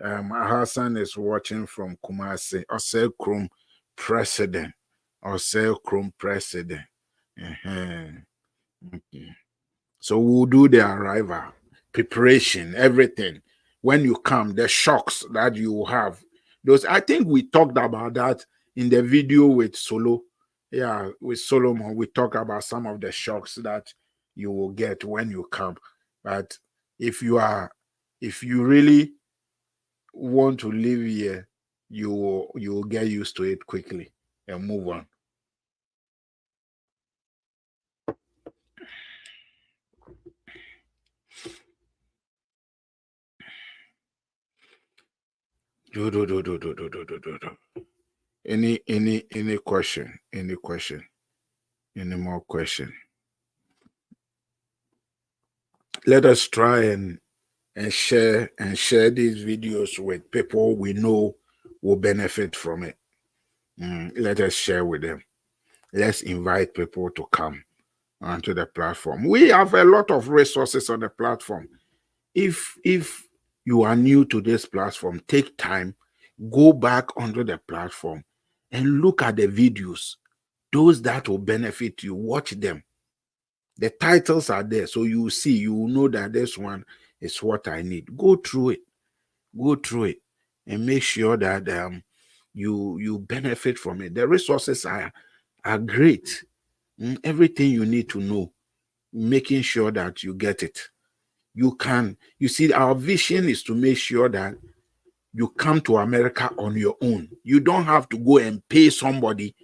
Hassan is watching from Kumasi. Osel Krum President. Osel Krum President. Okay. So we'll do the arrival, preparation, everything. When you come, the shocks that you have. Those, I think we talked about that in the video with Solo. Yeah, with Solomon, we talk about some of the shocks that you will get when you come. But if you really want to live here, you will get used to it quickly and move on. Any question? Any question? Any more question? Let us try and share these videos with people we know will benefit from it. Let us share with them. Let's invite people to come onto the platform. We have a lot of resources on the platform. If you are new to this platform, take time, go back onto the platform and look at the videos. Those that will benefit you, watch them. The titles are there, so you see, you will know that this one is what I need. Go through it, and make sure that you benefit from it. The resources are great. Everything you need to know, making sure that you get it. You see, our vision is to make sure that you come to America on your own. You don't have to go and pay somebody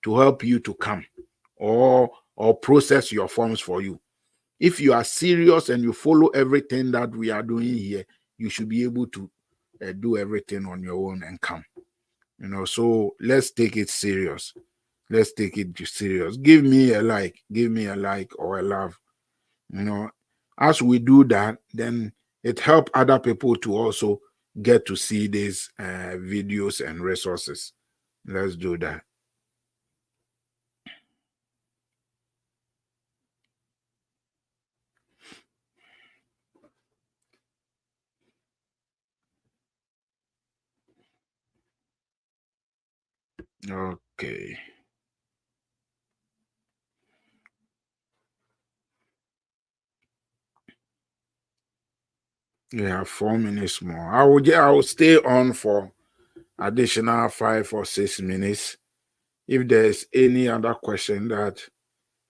to help you to come or process your forms for you. If you are serious and you follow everything that we are doing here, you should be able to do everything on your own and come. So let's take it serious. Let's take it serious. Give me a like or a love. As we do that, then it helps other people to also get to see these videos and resources. Let's do that. Okay. Yeah, 4 minutes more. I will stay on for additional 5 or 6 minutes. If there's any other question that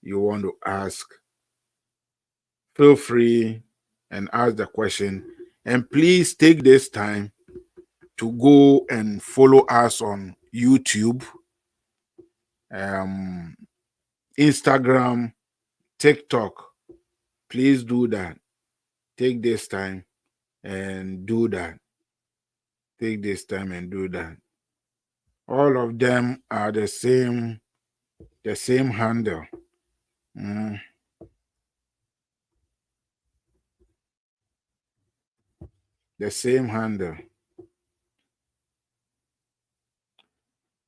you want to ask, feel free and ask the question. And please take this time to go and follow us on YouTube. Instagram, TikTok. Please do that. Take this time and do that. Take this time and do that. All of them are the same handle. The same handle.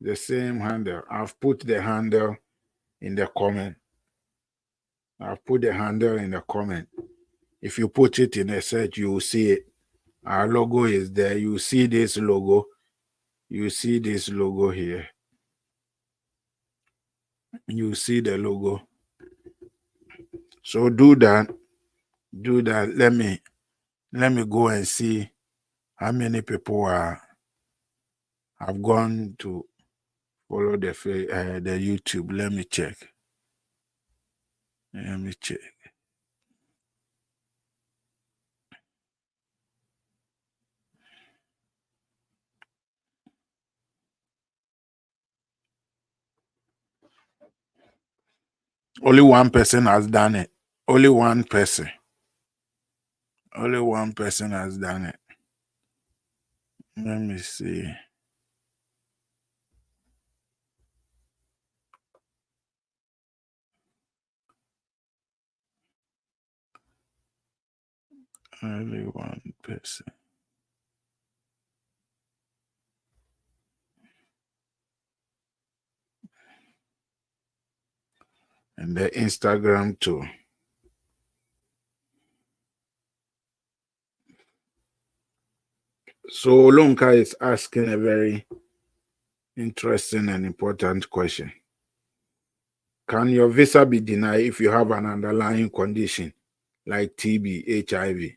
The same handle. I've put the handle in the comment. I've put the handle in the comment. If you put it in a search, you will see it. Our logo is there. You see this logo. You see this logo here. You see the logo. So do that. Do that. Let me go and see how many people have gone to follow the YouTube. Let me check. Let me check. Only one person has done it. Only one person. Only one person has done it. Let me see. Only one person. And the Instagram too. So Olonka is asking a very interesting and important question. Can your visa be denied if you have an underlying condition like TB, HIV?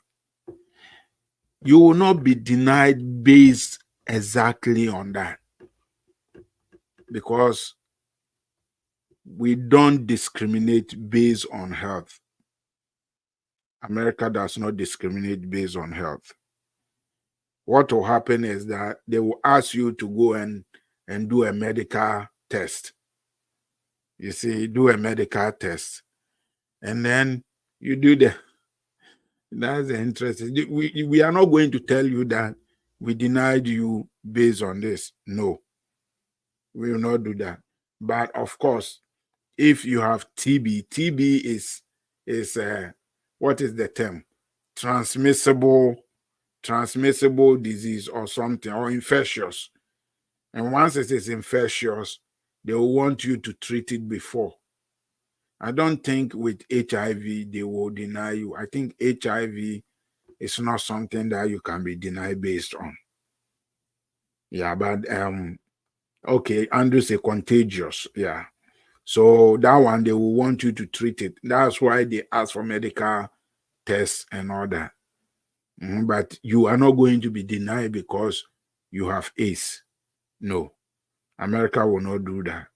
You will not be denied based exactly on that, because we don't discriminate based on health. America does not discriminate based on health. What will happen is that they will ask you to go and do a medical test. You see, do a medical test. And then you do that's the interesting. We are not going to tell you that we denied you based on this. No, we will not do that. But of course, if you have TB is what is the term? Transmissible disease or something, or infectious. And once it is infectious, they will want you to treat it before. I don't think with HIV they will deny you. I think HIV is not something that you can be denied based on. Yeah, but okay, Andrew say contagious. Yeah. So that one, they will want you to treat it. That's why they ask for medical tests and all that. But you are not going to be denied because you have AIDS. No. America will not do that.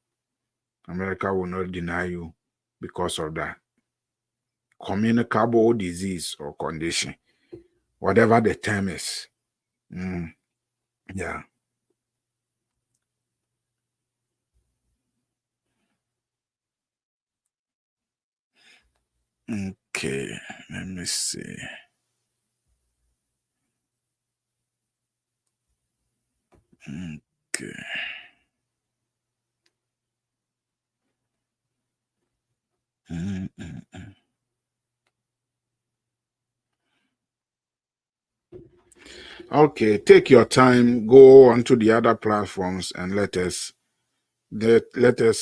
America will not deny you because of that. Communicable disease or condition, whatever the term is. Yeah. Okay, let me see. Okay. Okay, take your time, go onto the other platforms and let us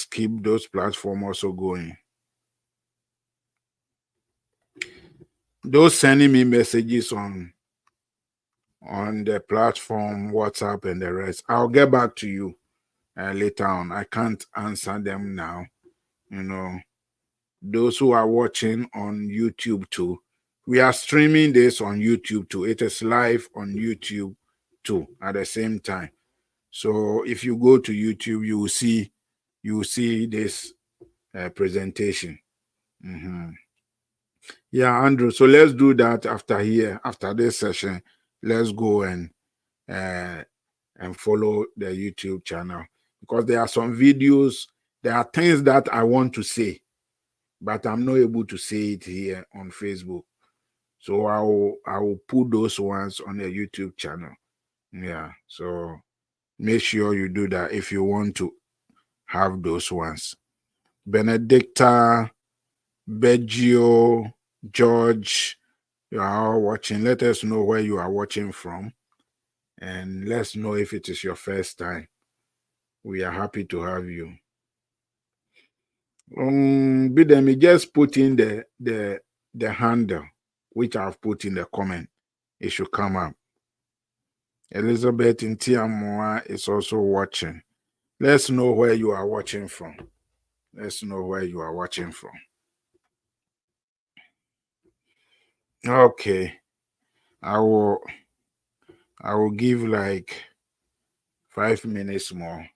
keep those platforms also going. Those sending me messages on the platform, WhatsApp and the rest, I'll get back to you later on. I can't answer them now. Those who are watching on YouTube too, we are streaming this on YouTube too. It is live on YouTube too at the same time. So if you go to YouTube, you will see this presentation. Yeah, Andrew. So let's do that after this session. Let's go and follow the YouTube channel, because there are some videos. There are things that I want to say. but I'm not able to say it here on Facebook. So I will put those ones on the YouTube channel. Yeah. So make sure you do that if you want to have those ones. Benedicta, Beggio, George, you are all watching. Let us know where you are watching from. And let's know if it is your first time. We are happy to have you. Bidemi, just put in the handle which I've put in the comment. It should come up. Elizabeth Ntiamoa is also watching. Let's know where you are watching from. Let's know where you are watching from. Okay. I will give like 5 minutes more,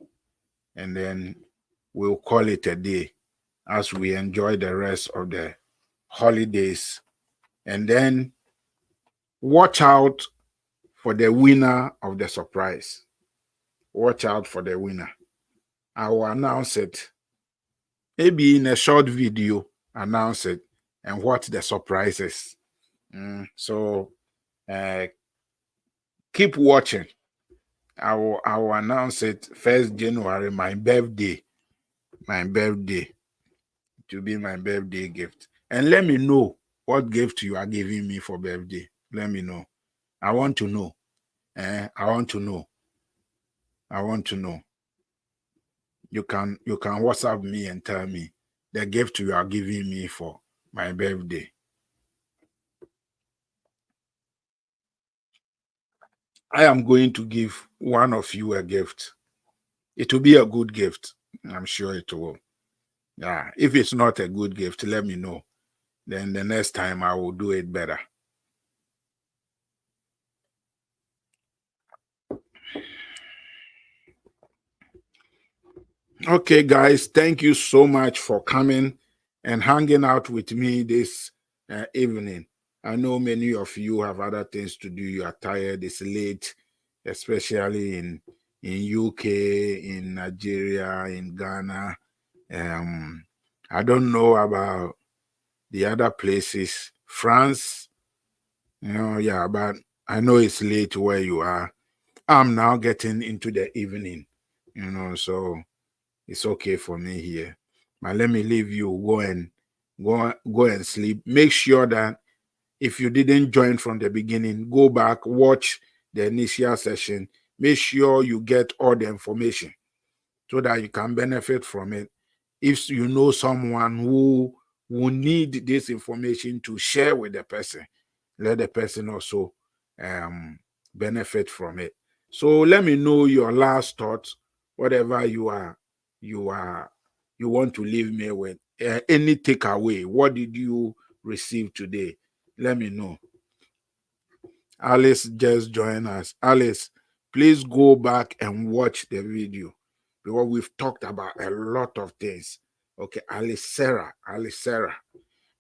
and then we'll call it a day as we enjoy the rest of the holidays. And then watch out for the winner of the surprise. Watch out for the winner. I will announce it. Maybe in a short video, announce it and what the surprise is. So keep watching. I will announce it 1st January, my birthday. My birthday. To be my birthday gift. And let me know what gift you are giving me for birthday. Let me know. I want to know. I want to know. I want to know. You can WhatsApp me and tell me the gift you are giving me for my birthday. I am going to give one of you a gift. It will be a good gift. I'm sure it will. Yeah. If it's not a good gift, let me know. Then the next time I will do it better. Okay, guys, thank you so much for coming and hanging out with me this evening. I know many of you have other things to do. You are tired. It's late, especially in UK, in Nigeria, in Ghana. I don't know about the other places. France, yeah, but I know it's late where you are. I'm now getting into the evening, so it's okay for me here. But let me leave you. Go and sleep. Make sure that if you didn't join from the beginning, go back, watch the initial session. Make sure you get all the information so that you can benefit from it. If you know someone who need this information to share with the person, let the person also benefit from it. So let me know your last thoughts, whatever you want to leave me with. Any takeaway? What did you receive today? Let me know. Alice just joined us. Alice, please go back and watch the video because we've talked about a lot of things. Okay, Alice Sarah,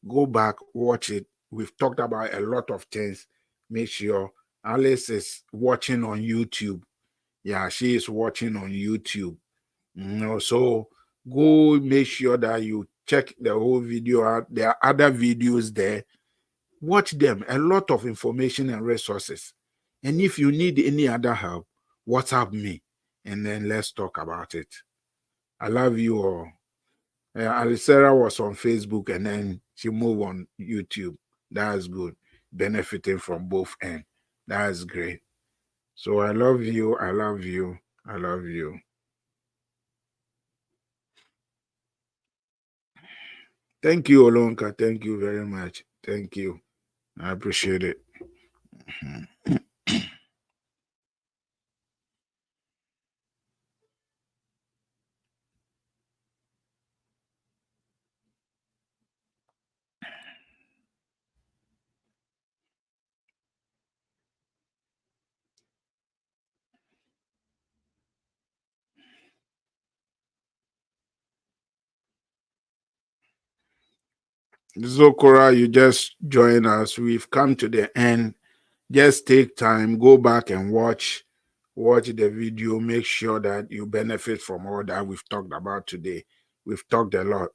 go back, watch it. We've talked about a lot of things. Make sure Alice is watching on YouTube. Yeah, she is watching on YouTube. So go make sure that you check the whole video out. There are other videos there. Watch them. A lot of information and resources. And if you need any other help, WhatsApp me and then let's talk about it. I love you all. Alicera was on Facebook and then she moved on YouTube. That's good. Benefiting from both ends. That's great. So I love you. I love you. I love you. Thank you, Olonka. Thank you very much. Thank you. I appreciate it. Zokora, you just join us. We've come to the end. Just take time, go back and watch the video. Make sure that you benefit from all that we've talked about today. We've talked a lot.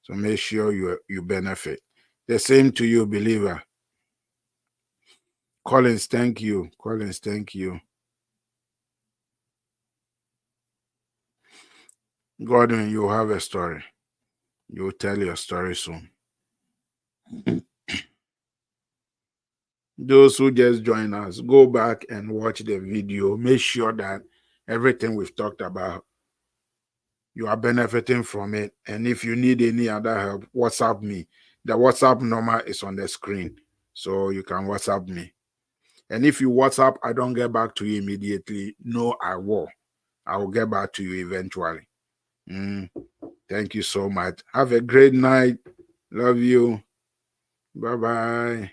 So make sure you benefit. The same to you, believer. Collins, thank you. Collins, thank you. Gordon, you have a story. You'll tell your story soon. Those who just join us, go back and watch the video. Make sure that everything we've talked about, you are benefiting from it. And if you need any other help, WhatsApp me. The WhatsApp number is on the screen, so you can WhatsApp me. And if you WhatsApp, I don't get back to you immediately. No, I will. I will get back to you eventually. Thank you so much. Have a great night. Love you. Bye-bye.